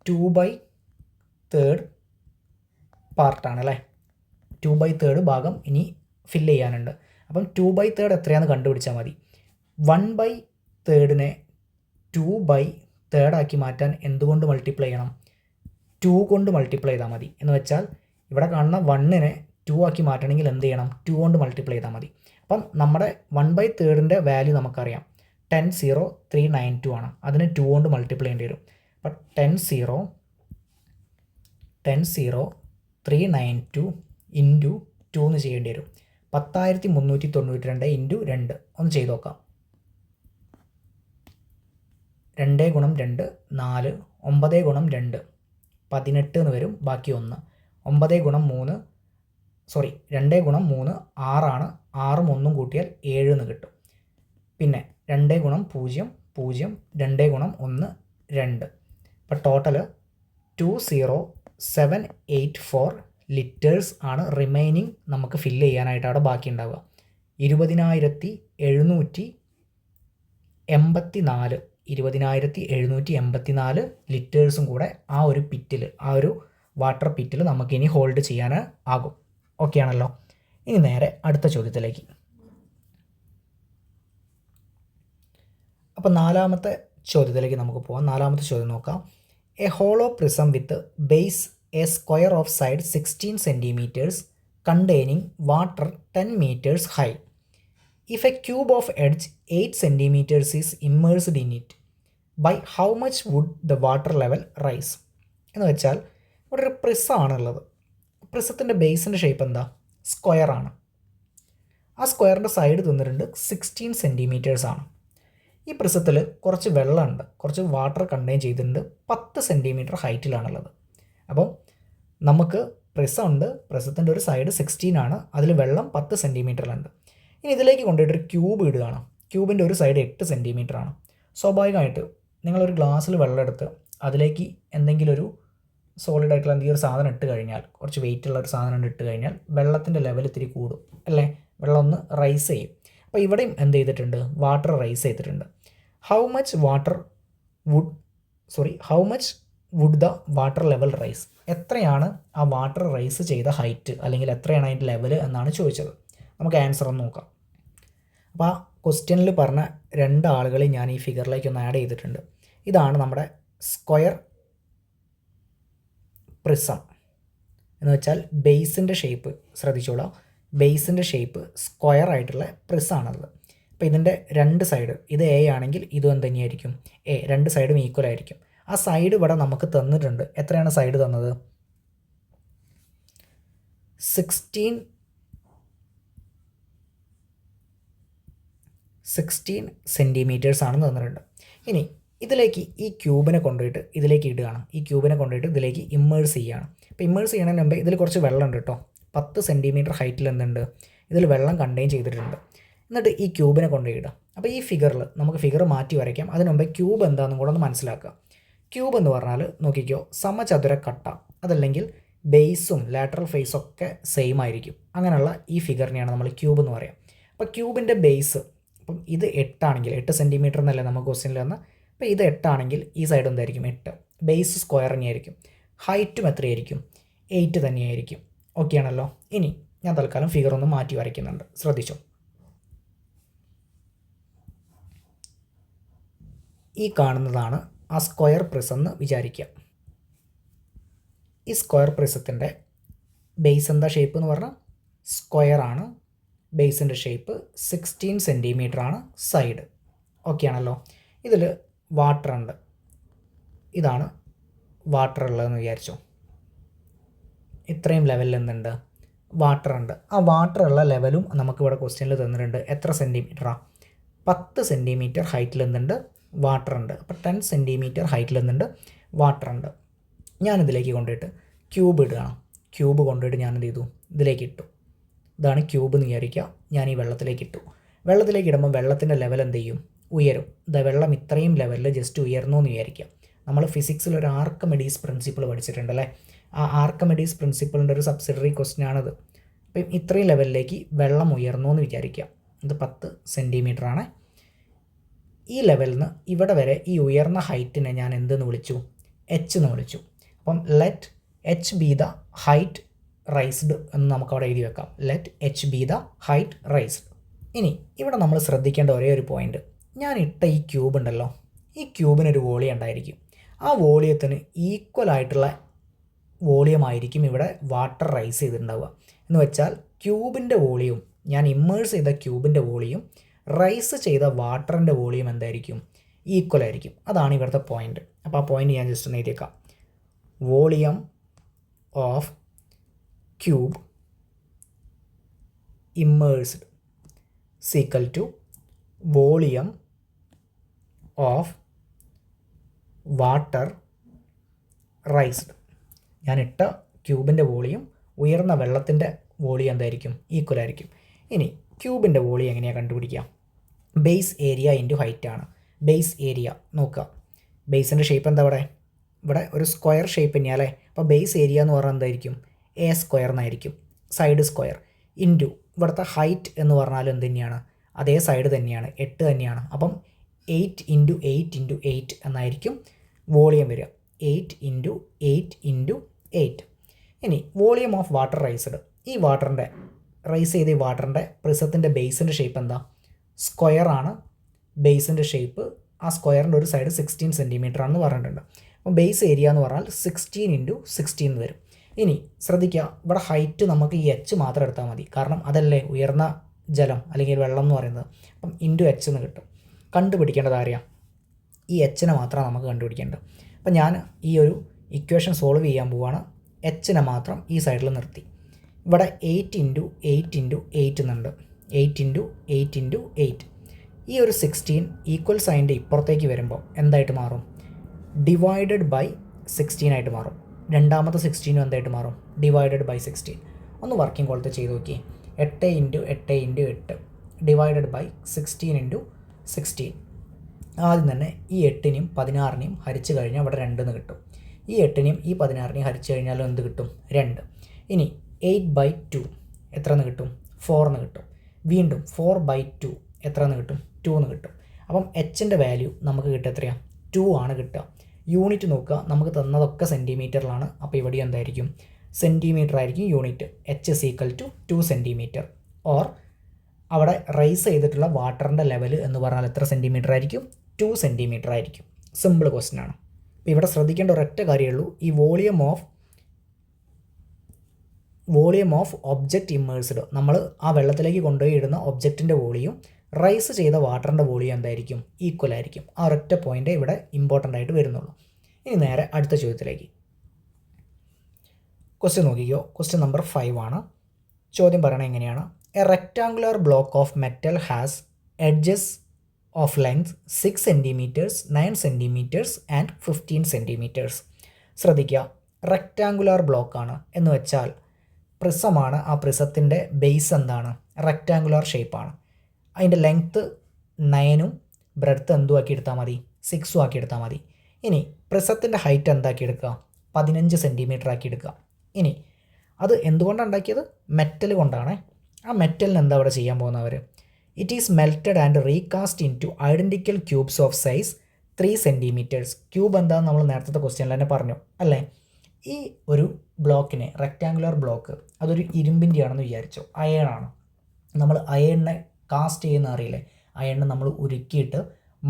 2/3 പാർട്ടാണ് അല്ലേ. 2/3 ഭാഗം ഇനി ഫില്ല് ചെയ്യാനുണ്ട്. അപ്പം 2/3 എത്രയാണെന്ന് കണ്ടുപിടിച്ചാൽ മതി. 1/3നെ 2/3 ആക്കി മാറ്റാൻ എന്തുകൊണ്ട് മൾട്ടിപ്ലൈ ചെയ്യണം? 2 കൊണ്ട് മൾട്ടിപ്ലൈ ചെയ്താൽ മതി. എന്ന് വെച്ചാൽ ഇവിടെ കാണുന്ന 1നെ 2 ആക്കി മാറ്റണമെങ്കിൽ എന്ത് ചെയ്യണം? 2 കൊണ്ട് മൾട്ടിപ്ലൈ ചെയ്താൽ മതി. അപ്പം നമ്മുടെ 1/3ൻ്റെ വാല്യൂ നമുക്കറിയാം 10,392 ആണ്. അതിന് 2 കൊണ്ട് മൾട്ടിപ്ലൈ ചെയ്യേണ്ടി വരും. അപ്പം 10,392 ഇൻറ്റു 2 എന്ന് ചെയ്യേണ്ടി വരും. 10,392 ഇൻറ്റു 2 ഒന്ന് ചെയ്ത് നോക്കാം. 2 ഗുണം 2 4, 9 ഗുണം 2 18 എന്ന് വരും. ബാക്കി 1. 9 ഗുണം 3 2 ഗുണം 3 6 6ഉം 1ഉം കൂട്ടിയാൽ 7 എന്ന് കിട്ടും. പിന്നെ 2 ഗുണം 0 0, 2 ഗുണം 1 2. അപ്പോൾ ടോട്ടൽ 20784 ലിറ്റേഴ്സ് ആണ് റിമൈനിങ് നമുക്ക് ഫില്ല് ചെയ്യാനായിട്ട് അവിടെ ബാക്കി ഉണ്ടാവുക. 20,784 ലിറ്റേഴ്സും കൂടെ ആ ഒരു പിറ്റിൽ, ആ ഒരു വാട്ടർ പിറ്റിൽ നമുക്കിനി ഹോൾഡ് ചെയ്യാൻ ആകും. ഓക്കെ ആണല്ലോ. ഇനി നേരെ അടുത്ത ചോദ്യത്തിലേക്ക്. അപ്പോൾ നാലാമത്തെ ചോദ്യത്തിലേക്ക് നമുക്ക് പോകാം. നാലാമത്തെ ചോദ്യം നോക്കാം. A hollow prism with base a square of side 16 centimeters containing water 10 meters high. If a cube of edge 8 centimeters is immersed in it, by how much would the water level rise? എന്ന് വെച്ചാൽ ഇവിടെ ഒരു പ്രിസമാണുള്ളത്. പ്രിസത്തിൻ്റെ ബേസിൻ്റെ shape എന്താ? Square ആണ്. ആ സ്ക്വയറിൻ്റെ side തന്നിട്ടുണ്ട് 16 centimetres ആണ്. ഈ പ്രിസത്തിൽ കുറച്ച് വെള്ളമുണ്ട്, കുറച്ച് വാട്ടർ കണ്ടെയ്ൻ ചെയ്തിട്ടുണ്ട്. 10 സെൻറ്റിമീറ്റർ ഹൈറ്റിലാണുള്ളത്. അപ്പം നമുക്ക് പ്രിസമുണ്ട്. പ്രിസത്തിൻ്റെ ഒരു സൈഡ് 16 ആണ്, അതിൽ വെള്ളം 10 സെൻറ്റിമീറ്ററിലുണ്ട്. ഇനി ഇതിലേക്ക് കൊണ്ടുപോയിട്ടൊരു ക്യൂബ് ഇടുകയാണ്. ക്യൂബിൻ്റെ ഒരു സൈഡ് 8 സെൻറ്റിമീറ്റർ ആണ്. സ്വാഭാവികമായിട്ട് നിങ്ങളൊരു ഗ്ലാസ്സിൽ വെള്ളം എടുത്ത് അതിലേക്ക് എന്തെങ്കിലും ഒരു സോളിഡ് ആയിട്ടുള്ള എന്തെങ്കിലും ഒരു സാധനം ഇട്ട് കഴിഞ്ഞാൽ, കുറച്ച് വെയിറ്റ് ഉള്ള ഒരു സാധനം ഇട്ട് കഴിഞ്ഞാൽ വെള്ളത്തിൻ്റെ ലെവൽ ഇത്തിരി കൂടും അല്ലേ, വെള്ളം ഒന്ന് റൈസ് ചെയ്യും. അപ്പോൾ ഇവിടെയും എന്ത് ചെയ്തിട്ടുണ്ട്? വാട്ടർ റൈസ് ചെയ്തിട്ടുണ്ട്. How much would the water level rise? എത്രയാണ് ആ വാട്ടർ റൈസ് ചെയ്ത ഹൈറ്റ്, അല്ലെങ്കിൽ എത്രയാണ് അതിൻ്റെ ലെവൽ എന്നാണ് ചോദിച്ചത്. നമുക്ക് ആൻസർ ഒന്ന് നോക്കാം. അപ്പോൾ ആ ക്വസ്റ്റ്യനിൽ പറഞ്ഞ 2 ആളുകളെ ഞാൻ ഈ ഫിഗറിലേക്ക് ഒന്ന് ആഡ് ചെയ്തിട്ടുണ്ട്. ഇതാണ് നമ്മുടെ സ്ക്വയർ പ്രിസം എന്ന് വെച്ചാൽ ബേസിൻ്റെ ഷേപ്പ് ശ്രദ്ധിച്ചോളാം. ബേസിൻ്റെ ഷേപ്പ് സ്ക്വയർ ആയിട്ടുള്ള പ്രിസാണുള്ളത്. അപ്പോൾ ഇതിൻ്റെ രണ്ട് സൈഡ് ഇത് എ ആണെങ്കിൽ ഇതും എന്ത് തന്നെയായിരിക്കും എ, രണ്ട് സൈഡും ഈക്വൽ ആയിരിക്കും. ആ സൈഡ് ഇവിടെ നമുക്ക് തന്നിട്ടുണ്ട്. എത്രയാണ് സൈഡ് തന്നത്? 16 സെൻറ്റിമീറ്റേഴ്സ് ആണെന്ന് തന്നിട്ടുണ്ട്. ഇനി ഇതിലേക്ക് ഈ ക്യൂബിനെ കൊണ്ടുപോയിട്ട് ഇതിലേക്ക് ഇടുകയാണ്. ഈ ക്യൂബിനെ കൊണ്ടുപോയിട്ട് ഇതിലേക്ക് ഇമ്മേഴ്സ് ചെയ്യുകയാണ്. അപ്പോൾ ഇമ്മേഴ്സ് ചെയ്യണതിന് മുമ്പേ ഇതിൽ കുറച്ച് വെള്ളം ഉണ്ട് കേട്ടോ. 10 സെൻറ്റിമീറ്റർ ഹൈറ്റിൽ എന്തുണ്ട്, ഇതിൽ വെള്ളം കണ്ടെയ്ൻ ചെയ്തിട്ടുണ്ട്. എന്നിട്ട് ഈ ക്യൂബിനെ കൊണ്ടുപോയി ഇടുക. അപ്പോൾ ഈ ഫിഗറിൽ നമുക്ക് ഫിഗർ മാറ്റി വരയ്ക്കാം. അതിന് മുമ്പേ ക്യൂബ് എന്താണെന്നും കൂടെ ഒന്ന് മനസ്സിലാക്കുക. ക്യൂബ് എന്ന് പറഞ്ഞാൽ നോക്കിക്കോ, സമചതുര കട്ട, അതല്ലെങ്കിൽ ബേസും ലാറ്ററൽ ഫേസും ഒക്കെ സെയിം ആയിരിക്കും. അങ്ങനെയുള്ള ഈ ഫിഗറിനെയാണ് നമ്മൾ ക്യൂബ് എന്ന് പറയുക. അപ്പോൾ ക്യൂബിൻ്റെ ബേസ്, അപ്പം ഇത് 8 ആണെങ്കിൽ 8 സെൻറ്റിമീറ്റർ എന്നല്ലേ നമുക്ക് ക്വസ്റ്റ്യനിൽ വന്ന്. അപ്പോൾ ഇത് 8 ആണെങ്കിൽ ഈ സൈഡ് എന്തായിരിക്കും 8, ബേസ് സ്ക്വയർ തന്നെയായിരിക്കും. ഹൈറ്റും എത്രയായിരിക്കും 8 തന്നെയായിരിക്കും. ഓക്കെ ആണല്ലോ. ഇനി ഞാൻ തൽക്കാലം ഫിഗർ ഒന്ന് മാറ്റി വരയ്ക്കുന്നുണ്ട്, ശ്രദ്ധിച്ചോ. ഈ കാണുന്നതാണ് ആ സ്ക്വയർ പ്രിസം എന്ന് വിചാരിക്കുക. ഈ സ്ക്വയർ പ്രിസത്തിൻ്റെ ബേസ് എന്താ ഷേപ്പ് എന്ന് പറഞ്ഞാൽ സ്ക്വയർ ആണ്. ബേസിൻ്റെ ഷേപ്പ് 16 സെൻറ്റിമീറ്റർ ആണ് സൈഡ്. ഓക്കെ ആണല്ലോ. ഇതിൽ വാട്ടർ ഉണ്ട്. ഇതാണ് വാട്ടർ ഉള്ളതെന്ന് വിചാരിച്ചോ. ഇത്രയും ലെവലിൽ എന്തുണ്ട്, വാട്ടർ ഉണ്ട്. ആ വാട്ടർ ഉള്ള ലെവലും നമുക്കിവിടെ ക്വസ്റ്റ്യനിൽ തന്നിട്ടുണ്ട്. എത്ര സെൻറ്റിമീറ്ററാണ്? 10 സെൻറ്റിമീറ്റർ ഹൈറ്റിൽ എന്തുണ്ട്, വാട്ടർ ഉണ്ട്. അപ്പോൾ 10 സെൻറ്റിമീറ്റർ ഹൈറ്റിൽ എന്തുണ്ട്, വാട്ടർ ഉണ്ട്. ഞാനിതിലേക്ക് കൊണ്ടുപോയിട്ട് ക്യൂബ് ഇടുകയാണ്. ക്യൂബ് കൊണ്ടുപോയിട്ട് ഞാനെന്ത് ചെയ്തു, ഇതിലേക്ക് ഇട്ടു. ഇതാണ് ക്യൂബ് എന്ന് വിചാരിക്കുക. ഞാൻ ഈ വെള്ളത്തിലേക്ക് ഇട്ടു. വെള്ളത്തിലേക്ക് ഇടുമ്പോൾ വെള്ളത്തിൻ്റെ ലെവൽ എന്ത് ചെയ്യും, ഉയരും. വെള്ളം ഇത്രയും ലെവലിൽ ജസ്റ്റ് ഉയർന്നു എന്ന് വിചാരിക്കുക. നമ്മൾ ഫിസിക്സിൽ ഒരു ആർക്കിമിഡീസ് പ്രിൻസിപ്പിൾ പഠിച്ചിട്ടുണ്ടല്ലേ. ആ ആർക്കിമിഡീസ് പ്രിൻസിപ്പിളിൻ്റെ ഒരു സബ്സിഡറി ക്വസ്റ്റ്യൻ ആണിത്. അപ്പം ഇത്രയും ലെവലിലേക്ക് വെള്ളം ഉയർന്നു എന്ന് വിചാരിക്കുക. ഇത് 10 സെൻറ്റിമീറ്റർ ആണ്. ഈ ലെവലിൽ നിന്ന് ഇവിടെ വരെ ഈ ഉയർന്ന ഹൈറ്റിനെ ഞാൻ എന്തെന്ന് വിളിച്ചു, എച്ച് എന്ന് വിളിച്ചു. അപ്പം let H B the height raised എന്ന് നമുക്കവിടെ എഴുതി വെക്കാം. Let H B the height raised. ഇനി ഇവിടെ നമ്മൾ ശ്രദ്ധിക്കേണ്ട ഒരേ ഒരു പോയിന്റ്, ഞാൻ ഇട്ട ഈ ക്യൂബ് ഉണ്ടല്ലോ, ഈ ക്യൂബിനൊരു വോളിയം ഉണ്ടായിരിക്കും. ആ വോളിയത്തിന് ഈക്വൽ ആയിട്ടുള്ള വോളിയം ആയിരിക്കും ഇവിടെ വാട്ടർ റൈസ് ചെയ്തിട്ടുണ്ടാവുക. എന്ന് വെച്ചാൽ ക്യൂബിൻ്റെ വോളിയം, ഞാൻ ഇമ്മേഴ്സ് ചെയ്ത ക്യൂബിൻ്റെ വോളിയം റൈസ് ചെയ്ത വാട്ടറിൻ്റെ വോളിയം എന്തായിരിക്കും, ഈക്വൽ ആയിരിക്കും. അതാണ് ഇവിടുത്തെ പോയിന്റ്. അപ്പോൾ ആ പോയിന്റ് ഞാൻ ജസ്റ്റ് ഒന്ന് എഴുതിയേക്കാം. Volume of cube immersed equal to volume of water raised. ഞാനിട്ട ക്യൂബിൻ്റെ വോളിയം ഉയർന്ന വെള്ളത്തിൻ്റെ വോളിയം എന്തായിരിക്കും, ഈക്വൽ ആയിരിക്കും. ഇനി ക്യൂബിൻ്റെ വോളിയം എങ്ങനെയാണ് കണ്ടുപിടിക്കുക? ബേസ് ഏരിയ ഇൻറ്റു ഹൈറ്റ് ആണ്. ബേസ് ഏരിയ നോക്കുക. ബേസിൻ്റെ ഷേപ്പ് എന്താ ഇവിടെ ഒരു സ്ക്വയർ ഷേപ്പ് തന്നെയാണ് അല്ലേ. അപ്പോൾ ബേസ് ഏരിയ എന്ന് പറഞ്ഞാൽ എന്തായിരിക്കും, എ സ്ക്വയർ എന്നായിരിക്കും. സൈഡ് സ്ക്വയർ ഇൻറ്റു ഇവിടുത്തെ ഹൈറ്റ് എന്ന് പറഞ്ഞാൽ എന്ത് തന്നെയാണ്, അതേ സൈഡ് തന്നെയാണ്, 8 തന്നെയാണ്. അപ്പം 8 ഇൻറ്റു 8 ഇൻറ്റു 8 എന്നായിരിക്കും വോളിയം വരിക. 8 ഇൻറ്റു 8 ഇൻറ്റു 8. ഇനി വോളിയം ഓഫ് വാട്ടർ റൈസ്ഡ്. ഈ വാട്ടറിൻ്റെ റൈസ് ചെയ്ത ഈ വാട്ടറിൻ്റെ പ്രിസത്തിൻ്റെ ബേസിൻ്റെ ഷേപ്പ് എന്താ, സ്ക്വയർ ആണ്. ബേസിൻ്റെ ഷേപ്പ് ആ സ്ക്വയറിൻ്റെ ഒരു സൈഡ് 16 സെൻറ്റിമീറ്റർ ആണെന്ന് പറഞ്ഞിട്ടുണ്ട്. അപ്പം ബേസ് ഏരിയ എന്ന് പറഞ്ഞാൽ 16 ഇൻറ്റു 16 വരും. ഇനി ശ്രദ്ധിക്കുക, ഇവിടെ ഹൈറ്റ് നമുക്ക് ഈ എച്ച് മാത്രം എടുത്താൽ മതി. കാരണം അതല്ലേ ഉയർന്ന ജലം അല്ലെങ്കിൽ വെള്ളം എന്ന് പറയുന്നത്. അപ്പം ഇൻറ്റു എച്ച് എന്ന് കിട്ടും. കണ്ടുപിടിക്കേണ്ടത് ആരെയാണ്, ഈ എച്ചിനെ മാത്രമാണ് നമുക്ക് കണ്ടുപിടിക്കേണ്ടത്. അപ്പം ഞാൻ ഈ ഒരു ഇക്വേഷൻ സോൾവ് ചെയ്യാൻ പോവുകയാണ്. എച്ചിനെ മാത്രം ഈ സൈഡിൽ നിർത്തി. ഇവിടെ 8 ഇൻറ്റു 8 ഇൻറ്റു 8 എന്നുണ്ട്. 8 ഇൻറ്റു 8 ഇൻറ്റു 8. ഈ ഒരു 16 ഈക്വൽ സൈൻ്റെ ഇപ്പുറത്തേക്ക് വരുമ്പോൾ എന്തായിട്ട് മാറും, ഡിവൈഡഡ് ബൈ 16 ആയിട്ട് മാറും. രണ്ടാമത്തെ 16 എന്തായിട്ട് മാറും, ഡിവൈഡഡ് ബൈ 16. ഒന്ന് വർക്കിംഗ് കോളത്തെ ചെയ്ത് നോക്കി. 8 into 8 into 8 divided by 16 into 16. ആദ്യം തന്നെ ഈ 8നെയും 16നെയും ഹരിച്ച് കഴിഞ്ഞാൽ ഇവിടെ 2 എന്ന് കിട്ടും. ഈ 8നെയും ഈ 16നെയും ഹരിച്ച് കഴിഞ്ഞാൽ എന്ത് കിട്ടും, 2. ഇനി 8/2 എത്ര എന്ന് കിട്ടും, 4 എന്ന് കിട്ടും. വീണ്ടും 4/2 എത്ര എന്ന് കിട്ടും, 2 എന്ന് കിട്ടും. അപ്പം എച്ചിൻ്റെ വാല്യൂ നമുക്ക് കിട്ടുക എത്രയാണ്, 2 ആണ് കിട്ടുക. യൂണിറ്റ് നോക്കുക, നമുക്ക് തന്നതൊക്കെ സെൻറ്റിമീറ്ററിലാണ്. അപ്പോൾ ഇവിടെ എന്തായിരിക്കും, സെൻറ്റിമീറ്റർ ആയിരിക്കും unit. H is equal to 2 centimeter. Or അവിടെ റൈസ് ചെയ്തിട്ടുള്ള വാട്ടറിൻ്റെ ലെവൽ എന്ന് പറഞ്ഞാൽ എത്ര സെൻറ്റിമീറ്റർ ആയിരിക്കും, 2 സെൻറ്റിമീറ്റർ ആയിരിക്കും. സിമ്പിൾ ക്വസ്റ്റ്യൻ ആണ്. അപ്പോൾ ഇവിടെ ശ്രദ്ധിക്കേണ്ട ഒരൊറ്റ കാര്യമേ ഉള്ളൂ, ഈ volume of volume of object immersed, നമ്മൾ ആ വെള്ളത്തിലേക്ക് കൊണ്ടുപോയി ഇടുന്ന ഒബ്ജക്റ്റിൻ്റെ വോളിയം റൈസ് ചെയ്ത വാട്ടറിൻ്റെ വോളിയം എന്തായിരിക്കും? ഈക്വൽ ആയിരിക്കും. ആ ഒരൊറ്റ പോയിൻ്റ് ഇവിടെ ഇമ്പോർട്ടൻ്റ് ആയിട്ട് വരുന്നുള്ളൂ. ഇനി നേരെ അടുത്ത ചോദ്യത്തിലേക്ക്. ക്വസ്റ്റ്യൻ നോക്കിക്കോ. ക്വസ്റ്റ്യൻ നമ്പർ 5 ആണ്. ചോദ്യം പറയണത് എങ്ങനെയാണ്? A rectangular block of metal has edges of length 6 centimetres, 9 centimetres and 15 centimetres. ശ്രദ്ധിക്കുക, റെക്റ്റാങ്കുലർ ബ്ലോക്കാണ് എന്ന് വെച്ചാൽ പ്രിസമാണ്. ആ പ്രിസത്തിൻ്റെ ബേസ് എന്താണ്? റെക്റ്റാങ്കുലർ ഷേപ്പാണ്. അതിൻ്റെ ലെങ്ത്ത് 9ഉം ബ്രെഡ്ത്ത് എന്തും ആക്കി എടുത്താൽ മതി? 6ഉം ആക്കി എടുത്താൽ മതി. ഇനി പ്രിസത്തിൻ്റെ ഹൈറ്റ് എന്താക്കി എടുക്കുക? 15 സെൻറ്റിമീറ്റർ ആക്കി എടുക്കുക. ഇനി അത് എന്തുകൊണ്ടാണ് ഉണ്ടാക്കിയത്? മെറ്റൽ കൊണ്ടാണ്. ആ മെറ്റലിന് എന്താ അവിടെ ചെയ്യാൻ പോകുന്നവർ? It is melted and recast into identical cubes of size 3 centimeters. Cube എന്താണെന്ന് നമ്മൾ നേരത്തെ ക്വസ്റ്റ്യനിൽ തന്നെ പറഞ്ഞു അല്ലേ? ഈ ഒരു ബ്ലോക്കിനെ, റെക്റ്റാങ്കുലർ ബ്ലോക്ക്, അതൊരു ഇരുമ്പിൻ്റെ ആണെന്ന് വിചാരിച്ചോ, അയണാണ്. നമ്മൾ അയണിനെ കാസ്റ്റ് ചെയ്യുന്ന അറിയില്ലേ? അയണിനെ നമ്മൾ ഉരുക്കിയിട്ട്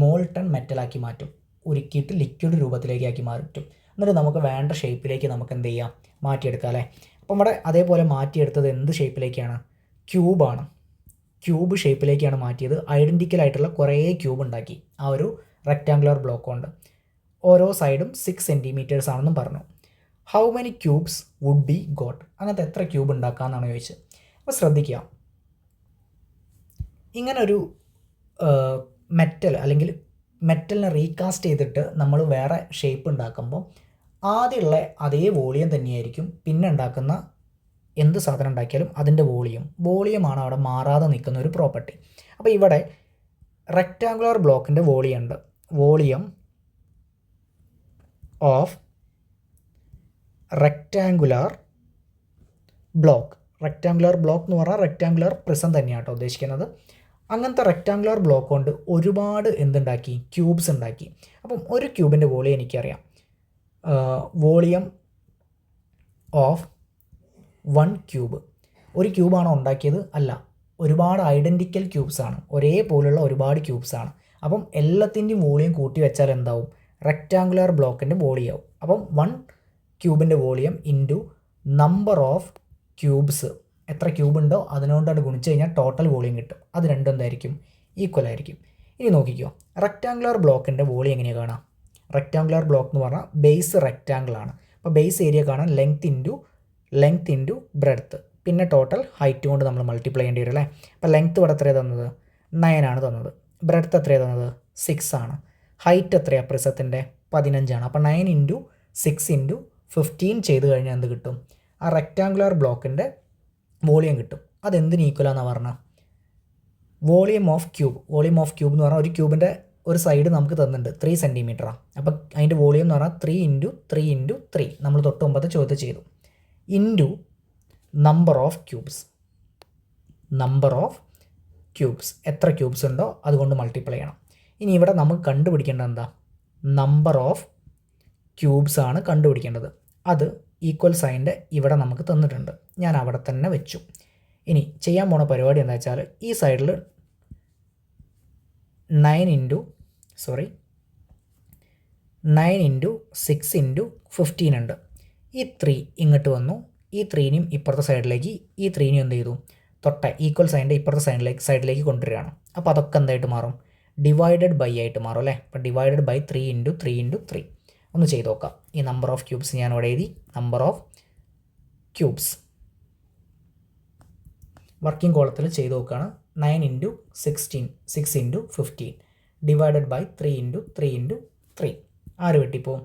മോൾട്ടൺ മെറ്റലാക്കി മാറ്റും, ഉരുക്കിയിട്ട് ലിക്വിഡ് രൂപത്തിലേക്ക് ആക്കി മാറ്റും. എന്നിട്ട് നമുക്ക് വേണ്ട ഷേപ്പിലേക്ക് നമുക്ക് എന്ത് ചെയ്യാം? മാറ്റിയെടുക്കാം അല്ലേ? അപ്പം ഇവിടെ അതേപോലെ മാറ്റിയെടുത്തത് എന്ത് ഷേപ്പിലേക്കാണ്? ക്യൂബാണ്. ക്യൂബ് ഷേപ്പിലേക്കാണ് മാറ്റിയത്. ഐഡൻറ്റിക്കൽ ആയിട്ടുള്ള കുറേ ക്യൂബ് ഉണ്ടാക്കി ആ ഒരു റെക്റ്റാങ്കുലർ ബ്ലോക്ക് കൊണ്ട്. ഓരോ സൈഡും 6 സെൻറ്റിമീറ്റേഴ്സ് ആണെന്നും പറഞ്ഞു. How many cubes would be got? അങ്ങനത്തെ എത്ര ക്യൂബ് ഉണ്ടാക്കാമെന്നാണ് ചോദിച്ചത്. അപ്പോൾ ശ്രദ്ധിക്കുക, ഇങ്ങനൊരു മെറ്റൽ അല്ലെങ്കിൽ മെറ്റലിനെ റീകാസ്റ്റ് ചെയ്തിട്ട് നമ്മൾ വേറെ ഷേപ്പ് ഉണ്ടാക്കുമ്പോൾ ആദ്യമുള്ള അതേ വോളിയം തന്നെയായിരിക്കും പിന്നെ ഉണ്ടാക്കുന്ന എന്ത് സാധനം ഉണ്ടാക്കിയാലും അതിൻ്റെ വോളിയമാണ് അവിടെ മാറാതെ നിൽക്കുന്ന ഒരു പ്രോപ്പർട്ടി. അപ്പോൾ ഇവിടെ റെക്റ്റാങ്കുലർ ബ്ലോക്കിൻ്റെ വോളിയം ഉണ്ട്. വോളിയം ഓഫ് റെക്റ്റാങ്കുലർ ബ്ലോക്ക് എന്ന് പറഞ്ഞാൽ റെക്റ്റാങ്കുലർ പ്രിസം തന്നെയാണ് കേട്ടോ ഉദ്ദേശിക്കുന്നത്. അങ്ങനത്തെ റെക്റ്റാങ്കുലർ ബ്ലോക്ക് കൊണ്ട് ഒരുപാട് എന്തുണ്ടാക്കി? ക്യൂബ്സ് ഉണ്ടാക്കി. അപ്പം ഒരു ക്യൂബിൻ്റെ വോളിയം എനിക്കറിയാം. Volume of 1 cube. ഒരു ക്യൂബാണോ ഉണ്ടാക്കിയത്? അല്ല, ഒരുപാട് ഐഡൻറ്റിക്കൽ ക്യൂബ്സാണ്, ഒരേപോലുള്ള ഒരുപാട് ക്യൂബ്സാണ്. അപ്പം എല്ലാത്തിൻ്റെയും വോളിയം കൂട്ടി വെച്ചാൽ എന്താവും? റെക്റ്റാങ്കുലർ ബ്ലോക്കിൻ്റെ വോളിയം ആവും. അപ്പം 1 ക്യൂബിൻ്റെ volume into number of cubes, എത്ര ക്യൂബ് ഉണ്ടോ അതിനോണ്ടാണ് ഗുണിച്ച് കഴിഞ്ഞാൽ ടോട്ടൽ വോളിയം കിട്ടും. അത് രണ്ടും എന്തായിരിക്കും? ഈക്വൽ ആയിരിക്കും. ഇനി നോക്കിക്കോ, റെക്റ്റാങ്കുലർ ബ്ലോക്കിൻ്റെ വോളിയം എങ്ങനെയാണ് കാണാം? റെക്റ്റാങ്കുലർ ബ്ലോക്ക് എന്ന് പറഞ്ഞാൽ ബേസ് റെക്റ്റാങ്കിൾ ആണ്. അപ്പോൾ ബേസ് ഏരിയ കാണാൻ ലെങ്ത് ഇൻറ്റു ബ്രെഡ്ത്ത്, പിന്നെ ടോട്ടൽ ഹൈറ്റ് കൊണ്ട് നമ്മൾ മൾട്ടിപ്ലൈ ചെയ്യേണ്ടി വരും അല്ലേ? അപ്പോൾ ലെങ്ത്ത് ഇവിടെ എത്രയാണ് തന്നത്? 9 ആണ് തന്നത്. ബ്രെഡ്ത്ത് എത്രയാണ് തന്നത്? 6 ആണ്. ഹൈറ്റ് എത്രയാണ് പ്രിസത്തിൻ്റെ? 15 ആണ്. അപ്പോൾ 9 ഇൻറ്റു 6 ഇൻറ്റു 15 ചെയ്ത് കഴിഞ്ഞാൽ എന്ത് കിട്ടും? ആ റെക്റ്റാങ്കുലർ ബ്ലോക്കിൻ്റെ വോളിയം കിട്ടും. അതെന്തിന് ഈക്വലാണെന്നാണ് പറഞ്ഞാൽ? വോളിയം ഓഫ് ക്യൂബ് എന്ന് പറഞ്ഞാൽ ഒരു ക്യൂബിൻ്റെ ഒരു സൈഡ് നമുക്ക് തന്നിട്ടുണ്ട് 3 സെൻറ്റിമീറ്ററാണ്. അപ്പോൾ അതിൻ്റെ വോളിയം എന്ന് പറഞ്ഞാൽ 3 ഇൻറ്റു 3 ഇൻറ്റു 3 നമ്മൾ തൊട്ട് മുമ്പത്തെ ചോദ്യം ചെയ്തു. ഇൻറ്റു നമ്പർ ഓഫ് ക്യൂബ്സ് എത്ര ക്യൂബ്സ് ഉണ്ടോ അതുകൊണ്ട് മൾട്ടിപ്ലൈ ചെയ്യണം. ഇനി ഇവിടെ നമുക്ക് കണ്ടുപിടിക്കേണ്ടത് എന്താ? നമ്പർ ഓഫ് ക്യൂബ്സ് ആണ് കണ്ടുപിടിക്കേണ്ടത്. അത് ഈക്വൽ സൈൻ്റെ ഇവിടെ നമുക്ക് തന്നിട്ടുണ്ട്. ഞാൻ അവിടെ തന്നെ വെച്ചു. ഇനി ചെയ്യാൻ പോണ പരിപാടി എന്താ വെച്ചാൽ ഈ സൈഡിൽ 9 ഇൻറ്റു 6 ഇൻറ്റു 15 ഉണ്ട്. ഈ 3 ഇങ്ങോട്ട് വന്നു. ഈ 3നെയും ഇപ്പുറത്തെ സൈഡിലേക്ക്, ഈ 3നെയും എന്ത് ചെയ്തു? തൊട്ട ഈക്വൽ സൈൻ്റെ ഇപ്പുറത്തെ സൈഡിലേക്ക് കൊണ്ടുവരികയാണ്. അപ്പോൾ അതൊക്കെ എന്തായിട്ട് മാറും? ഡിവൈഡഡ് ബൈ ആയിട്ട് മാറും അല്ലേ? അപ്പോൾ ഡിവൈഡഡ് ബൈ 3 ഇൻറ്റു 3 ഇൻറ്റു 3 ഒന്ന് ചെയ്ത് നോക്കാം. ഈ നമ്പർ ഓഫ് ക്യൂബ്സ് ഞാൻ ഇവിടെ എഴുതി. നമ്പർ ഓഫ് ക്യൂബ്സ് വർക്കിംഗ് കോളത്തിൽ ചെയ്ത് നോക്കുകയാണ്. 9 into 16, 6 into 15 divided by 3 into 3 into 3. ആര് വെട്ടിപ്പോവും?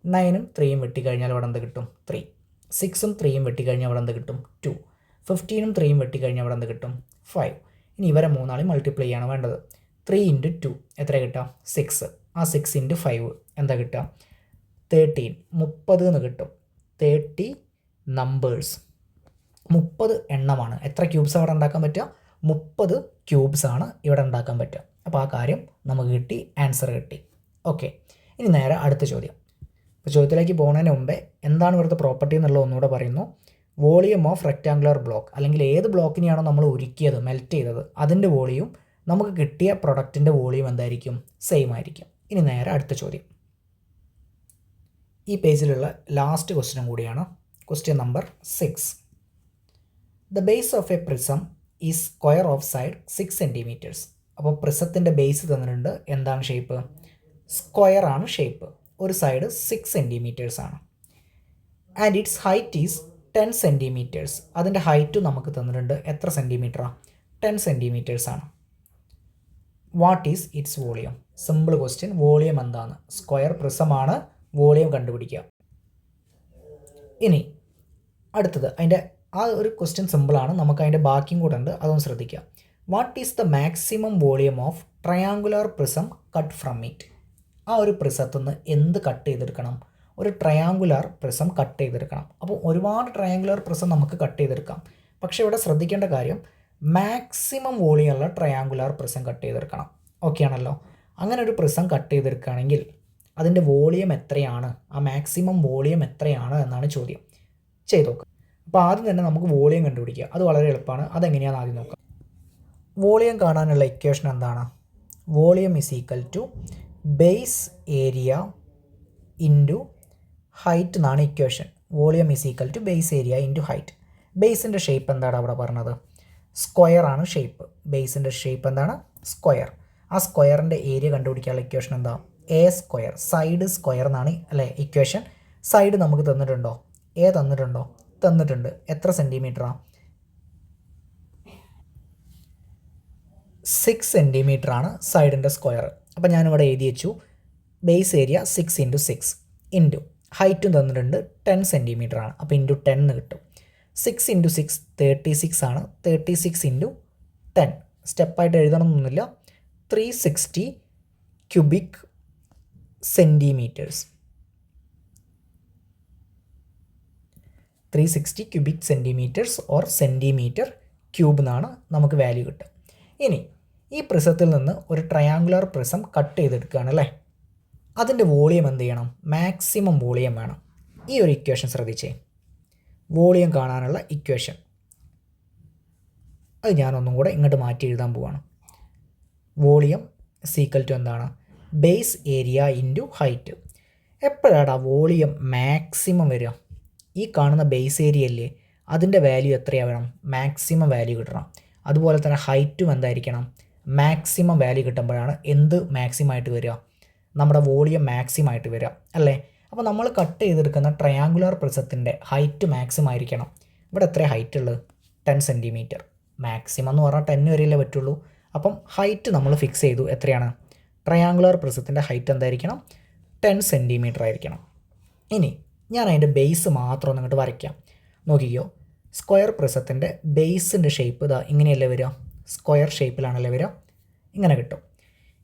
9ഉം 3യും വെട്ടിക്കഴിഞ്ഞാൽ അവിടെ എന്ത് കിട്ടും? 3. 6ഉം 3യും വെട്ടിക്കഴിഞ്ഞാൽ അവിടെ എന്ത് കിട്ടും? 2. 15ഉം 3യും വെട്ടിക്കഴിഞ്ഞാൽ അവിടെ എന്ത് കിട്ടും? 5. ഇനി ഇവരെ മൂന്നാളും മൾട്ടിപ്ലൈ ചെയ്യാണ് വേണ്ടത്. 3 ഇൻറ്റു 2 എത്ര കിട്ടുക? 6. ആ 6 ഇൻറ്റു 5 എന്താ കിട്ടുക? 13. 30 എന്ന് കിട്ടും. 30 നമ്പേഴ്സ്, 30 എണ്ണമാണ്. എത്ര ക്യൂബ്സ് അവിടെ ഉണ്ടാക്കാൻ പറ്റുക? 30 ക്യൂബ്സാണ് ഇവിടെ ഉണ്ടാക്കാൻ പറ്റുക. അപ്പോൾ ആ കാര്യം നമുക്ക് കിട്ടി, ആൻസർ കിട്ടി. ഓക്കെ, ഇനി നേരെ അടുത്ത ചോദ്യം. അപ്പോൾ ചോദ്യത്തിലേക്ക് പോകുന്നതിന് മുമ്പേ എന്താണ് ഇവിടുത്തെ പ്രോപ്പർട്ടി എന്നുള്ളത് ഒന്നുകൂടെ പറയുന്നു. വോളിയം ഓഫ് റെക്റ്റാങ്കുലർ ബ്ലോക്ക്, അല്ലെങ്കിൽ ഏത് ബ്ലോക്കിനെയാണോ നമ്മൾ ഉരുക്കിയത്, മെൽറ്റ് ചെയ്തത്, അതിൻ്റെ വോളിയം നമുക്ക് കിട്ടിയ പ്രൊഡക്റ്റിൻ്റെ വോളിയം എന്തായിരിക്കും? സെയിം ആയിരിക്കും. ഇനി നേരെ അടുത്ത ചോദ്യം. ഈ പേജിലുള്ള ലാസ്റ്റ് ക്വസ്റ്റ്യൻ കൂടിയാണ്. Question number 6. The base of A prism is square of side 6 centimetres. അപ്പോൾ പ്രിസത്തിൻ്റെ ബേസ് തന്നിട്ടുണ്ട്. എന്താണ് ഷേപ്പ്? സ്ക്വയർ ആണ് ഷേപ്പ്. ഒരു സൈഡ് 6 സെൻറ്റിമീറ്റേഴ്സ് ആണ്. And it's height is 10 centimetres. അതിൻ്റെ ഹൈറ്റും നമുക്ക് തന്നിട്ടുണ്ട്. എത്ര സെൻറ്റിമീറ്ററാണ്? 10 സെൻറ്റിമീറ്റേഴ്സ് ആണ്. What is its volume? Simple question. Volume എന്താണ്? സ്ക്വയർ പ്രിസമാണ്, വോളിയം കണ്ടുപിടിക്കുക. ഇനി അടുത്തത് അതിൻ്റെ ആ ഒരു ക്വസ്റ്റ്യൻ സിമ്പിളാണ്. നമുക്ക് അതിൻ്റെ ബാക്കിയും കൂടെ ഉണ്ട്, അതൊന്ന് ശ്രദ്ധിക്കുക. What is the maximum volume of triangular prism cut from it? ആ ഒരു പ്രിസത്തിൽ നിന്ന് എന്ത് കട്ട് ചെയ്തെടുക്കണം? ഒരു ട്രയാങ്കുലർ പ്രിസം കട്ട് ചെയ്തെടുക്കണം. അപ്പോൾ ഒരുപാട് ട്രയാങ്കുലർ പ്രിസം നമുക്ക് കട്ട് ചെയ്തെടുക്കാം. പക്ഷേ ഇവിടെ ശ്രദ്ധിക്കേണ്ട കാര്യം മാക്സിമം വോളിയമുള്ള ട്രയാങ്കുലർ പ്രിസം കട്ട് ചെയ്തെടുക്കണം. ഓക്കെ ആണല്ലോ? അങ്ങനെ ഒരു പ്രിസം കട്ട് ചെയ്തെടുക്കുകയാണെങ്കിൽ അതിൻ്റെ വോളിയം എത്രയാണ്? ആ മാക്സിമം വോളിയം എത്രയാണ് എന്നാണ് ചോദ്യം. ചെയ്ത് നോക്കുക. അപ്പോൾ ആദ്യം തന്നെ നമുക്ക് വോളിയം കണ്ടുപിടിക്കുക. അത് വളരെ എളുപ്പമാണ്. അതെങ്ങനെയാണെന്ന് ആദ്യം നോക്കാം. വോളിയം കാണാനുള്ള ഇക്വേഷൻ എന്താണ്? Volume is equal to base area into height എന്നാണ് equation. Volume is equal to base area into height. ബേസിൻ്റെ ഷേപ്പ് എന്താണ് അവിടെ പറഞ്ഞത്? സ്ക്വയർ ആണ് ഷേപ്പ്. ബേസിൻ്റെ ഷേപ്പ് എന്താണ്? സ്ക്വയർ. ആ സ്ക്വയറിൻ്റെ ഏരിയ കണ്ടുപിടിക്കാനുള്ള ഇക്വേഷൻ എന്താ? A square. സൈഡ് സ്ക്വയർ എന്നാണ് അല്ലേ ഇക്വേഷൻ. സൈഡ് നമുക്ക് തന്നിട്ടുണ്ടോ? എ തന്നിട്ടുണ്ടോ? തന്നിട്ടുണ്ട്. എത്ര സെൻറ്റിമീറ്ററാണ്? 6 സെൻറ്റിമീറ്റർ ആണ് സൈഡിൻ്റെ സ്ക്വയർ. അപ്പോൾ ഞാനിവിടെ എഴുതി വെച്ചു ബേസ് ഏരിയ 6 × 6 ഇൻറ്റു ഹൈറ്റും തന്നിട്ടുണ്ട് 10 സെൻറ്റിമീറ്റർ ആണ്. അപ്പോൾ ഇൻറ്റു 10 കിട്ടും. 6 × 6 36 ആണ്. 36 × 10 സ്റ്റെപ്പായിട്ട് എഴുതണമെന്നൊന്നുമില്ല. 360 cubic centimetres. 360 cubic centimetres or centimetre cube എന്നാണ് നമുക്ക് വാല്യൂ കിട്ടുക. ഇനി ഈ പ്രിസത്തിൽ നിന്ന് ഒരു ട്രയാങ്കുലർ പ്രിസം കട്ട് ചെയ്തെടുക്കുകയാണ് അല്ലേ? അതിൻ്റെ വോളിയം എന്ത് ചെയ്യണം? മാക്സിമം വോളിയം വേണം. ഈ ഒരു ഇക്വേഷൻ ശ്രദ്ധിച്ചേ. വോളിയം കാണാനുള്ള ഇക്വേഷൻ അത് ഞാനൊന്നും കൂടെ ഇങ്ങോട്ട് മാറ്റി എഴുതാൻ പോവാണ്. വോളിയം സീക്വൽ ടു എന്താണ്? Base area into height. എപ്പോഴാണ് വോളിയം മാക്സിമം വരിക? ഈ കാണുന്ന ബേസ് ഏരിയ അല്ലേ, അതിൻ്റെ വാല്യൂ എത്രയാണ് വേണം? മാക്സിമം വാല്യൂ കിട്ടണം. അതുപോലെ തന്നെ ഹൈറ്റും എന്തായിരിക്കണം? മാക്സിമം വാല്യൂ കിട്ടുമ്പോഴാണ് എന്ത് മാക്സിമം ആയിട്ട് വരിക? നമ്മുടെ വോളിയം മാക്സിമം ആയിട്ട് വരിക അല്ലേ? അപ്പോൾ നമ്മൾ കട്ട് ചെയ്തെടുക്കുന്ന ട്രയാങ്കുലർ പ്രിസത്തിൻ്റെ ഹൈറ്റ് മാക്സിമം ആയിരിക്കണം. ഇവിടെ എത്ര ഹൈറ്റ് ഉള്ളത്? 10 സെൻറ്റിമീറ്റർ. മാക്സിമം എന്ന് പറഞ്ഞാൽ 10 വരെയല്ലേ പറ്റുള്ളൂ. അപ്പം ഹൈറ്റ് നമ്മൾ ഫിക്സ് ചെയ്തു. എത്രയാണ്? ട്രയാങ്കുലർ പ്രിസത്തിൻ്റെ ഹൈറ്റ് എന്തായിരിക്കണം? 10 സെൻറ്റിമീറ്റർ ആയിരിക്കണം. ഇനി ഞാൻ അതിൻ്റെ ബേസ് മാത്രം ഒന്ന് ഇങ്ങോട്ട് വരയ്ക്കാം. നോക്കിക്കോ, സ്ക്വയർ പ്രിസത്തിൻ്റെ ബേസിൻ്റെ ഷേപ്പ് ഇതാ ഇങ്ങനെയല്ലേ വരിക? സ്ക്വയർ ഷേപ്പിലാണല്ലേ വരിക? ഇങ്ങനെ കിട്ടും.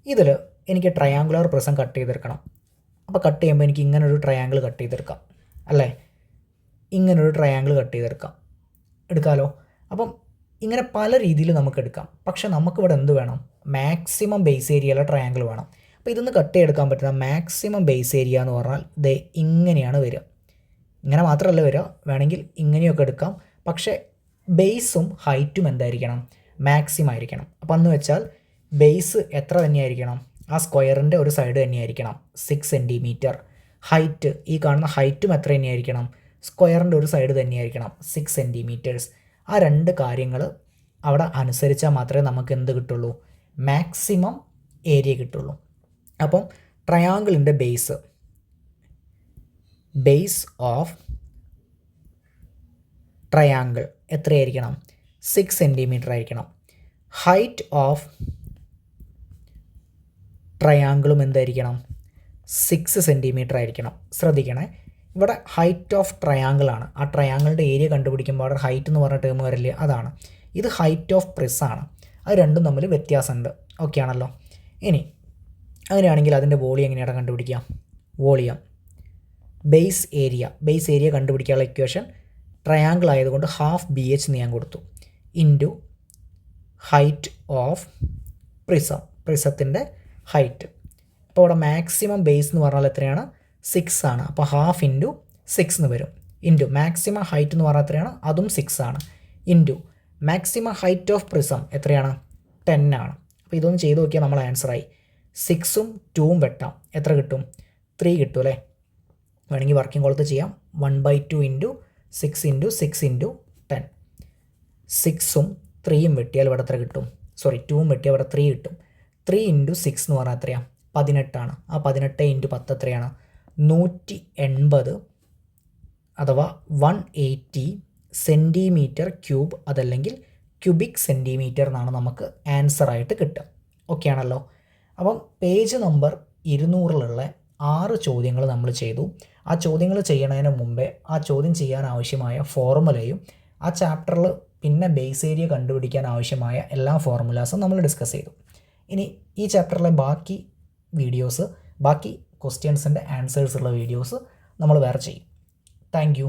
ഇതിൽ എനിക്ക് ട്രയാങ്കുലർ പ്രിസം കട്ട് ചെയ്തെടുക്കണം. അപ്പോൾ കട്ട് ചെയ്യുമ്പോൾ എനിക്ക് ഇങ്ങനൊരു ട്രയാങ്കിൾ കട്ട് ചെയ്തെടുക്കാം അല്ലേ? ഇങ്ങനൊരു ട്രയാങ്കിൾ കട്ട് ചെയ്തെടുക്കാം. എടുക്കാമല്ലോ. അപ്പം ഇങ്ങനെ പല രീതിയിൽ നമുക്ക് എടുക്കാം. പക്ഷേ നമുക്കിവിടെ എന്ത് വേണം? മാക്സിമം ബേസ് ഏരിയയിലെ ട്രയാങ്കിൾ വേണം. അപ്പോൾ ഇതൊന്ന് കട്ട് ചെയ്തെടുക്കാൻ പറ്റുന്ന മാക്സിമം ബേസ് ഏരിയ എന്ന് പറഞ്ഞാൽ ദേ ഇങ്ങനെയാണ് വരിക. ഇങ്ങനെ മാത്രമല്ല വരിക, വേണമെങ്കിൽ ഇങ്ങനെയൊക്കെ എടുക്കാം. പക്ഷേ ബേസും ഹൈറ്റും എന്തായിരിക്കണം? മാക്സിമം ആയിരിക്കണം. അപ്പം എന്ന് വെച്ചാൽ ബേസ് എത്ര തന്നെയായിരിക്കണം? ആ സ്ക്വയറിൻ്റെ ഒരു സൈഡ് തന്നെയായിരിക്കണം 6 സെൻറ്റിമീറ്റർ. ഹൈറ്റ്, ഈ കാണുന്ന ഹൈറ്റും എത്ര തന്നെയായിരിക്കണം? സ്ക്വയറിൻ്റെ ഒരു സൈഡ് തന്നെയായിരിക്കണം 6 സെൻറ്റിമീറ്റേഴ്സ്. ആ രണ്ട് കാര്യങ്ങൾ അവിടെ അനുസരിച്ചാൽ മാത്രമേ നമുക്ക് എന്ത് കിട്ടുള്ളൂ? മാക്സിമം ഏരിയ കിട്ടുള്ളൂ. അപ്പം ട്രയാങ്കിളിൻ്റെ ബേസ് ഓഫ് ട്രയാങ്കിൾ എത്രയായിരിക്കണം? 6 സെൻറ്റിമീറ്റർ ആയിരിക്കണം. ഹൈറ്റ് ഓഫ് ട്രയാങ്കിളും എന്തായിരിക്കണം? 6 സെൻറ്റിമീറ്റർ ആയിരിക്കണം. ശ്രദ്ധിക്കണേ, ഇവിടെ ഹൈറ്റ് ഓഫ് ട്രയാങ്കിളാണ്. ആ ട്രയാങ്കിളിൻ്റെ ഏരിയ കണ്ടുപിടിക്കുമ്പോൾ അവിടെ ഹൈറ്റ് എന്ന് പറഞ്ഞ ടേം വരില്ലേ, അതാണ്. ഇത് ഹൈറ്റ് ഓഫ് പ്രിസാണ്. അത് രണ്ടും തമ്മിൽ വ്യത്യാസമുണ്ട്. ഓക്കെ ആണല്ലോ? ഇനി അങ്ങനെയാണെങ്കിൽ അതിൻ്റെ വോളിയം എങ്ങനെയാണ് കണ്ടുപിടിക്കുക? വോളിയം ബേസ് ഏരിയ കണ്ടുപിടിക്കാനുള്ള ഇക്വേഷൻ ട്രയാങ്കിൾ ആയതുകൊണ്ട് ഹാഫ് BH എന്ന് ഞാൻ കൊടുത്തു ഇൻറ്റു ഹൈറ്റ് ഓഫ് പ്രിസത്തിൻ്റെ ഹൈറ്റ്. അപ്പോൾ ഇവിടെ മാക്സിമം ബേസ് എന്ന് പറഞ്ഞാൽ എത്രയാണ്? 6 ആണ്. അപ്പോൾ ഹാഫ് ഇൻറ്റു 6 എന്ന് വരും. ഇൻറ്റു മാക്സിമം ഹൈറ്റ് എന്ന് പറഞ്ഞാൽ എത്രയാണ്? അതും 6 ആണ്. Into maximum height of prism എത്രയാണ്? 10 ആണ്. അപ്പോൾ ഇതൊന്ന് ചെയ്ത് നോക്കിയാൽ നമ്മൾ ആൻസറായി. 6ഉം 2ഉം വെട്ടാം. എത്ര കിട്ടും? 3 കിട്ടും അല്ലേ? വേണമെങ്കിൽ വർക്കിംഗ് കോളത്ത് ചെയ്യാം. 1/2 ഇൻറ്റു 6 ഇൻറ്റു 6 ഇൻറ്റു 10. 6ഉം 3യും വെട്ടിയാൽ ഇവിടെ എത്ര കിട്ടും? 2ഉം വെട്ടിയാൽ ഇവിടെ 3 കിട്ടും. 3 × 6 എന്ന് പറഞ്ഞാൽ എത്രയാണ്? 18 ആ 18 × 10 എത്രയാണ്? 180 അഥവാ 180 സെൻറ്റിമീറ്റർ ക്യൂബ്, അതല്ലെങ്കിൽ ക്യൂബിക് സെൻറ്റിമീറ്റർ എന്നാണ് നമുക്ക് ആൻസറായിട്ട് കിട്ടുക. ഓക്കെ ആണല്ലോ. അപ്പം പേജ് നമ്പർ 200-ലുള്ള 6 ചോദ്യങ്ങൾ നമ്മൾ ചെയ്തു. ആ ചോദ്യങ്ങൾ ചെയ്യണതിന് മുമ്പേ ആ ചോദ്യം ചെയ്യാൻ ആവശ്യമായ ഫോർമുലയും ആ ചാപ്റ്ററിൽ പിന്നെ ബേസ് ഏരിയ കണ്ടുപിടിക്കാൻ ആവശ്യമായ എല്ലാ ഫോർമുലാസും നമ്മൾ ഡിസ്കസ് ചെയ്തു. ഇനി ഈ ചാപ്റ്ററിലെ ബാക്കി വീഡിയോസ്, ബാക്കി ക്വസ്റ്റ്യൻസിൻ്റെ ആൻസേഴ്സുള്ള വീഡിയോസ് നമ്മൾ വേറെ ചെയ്യും. Thank you.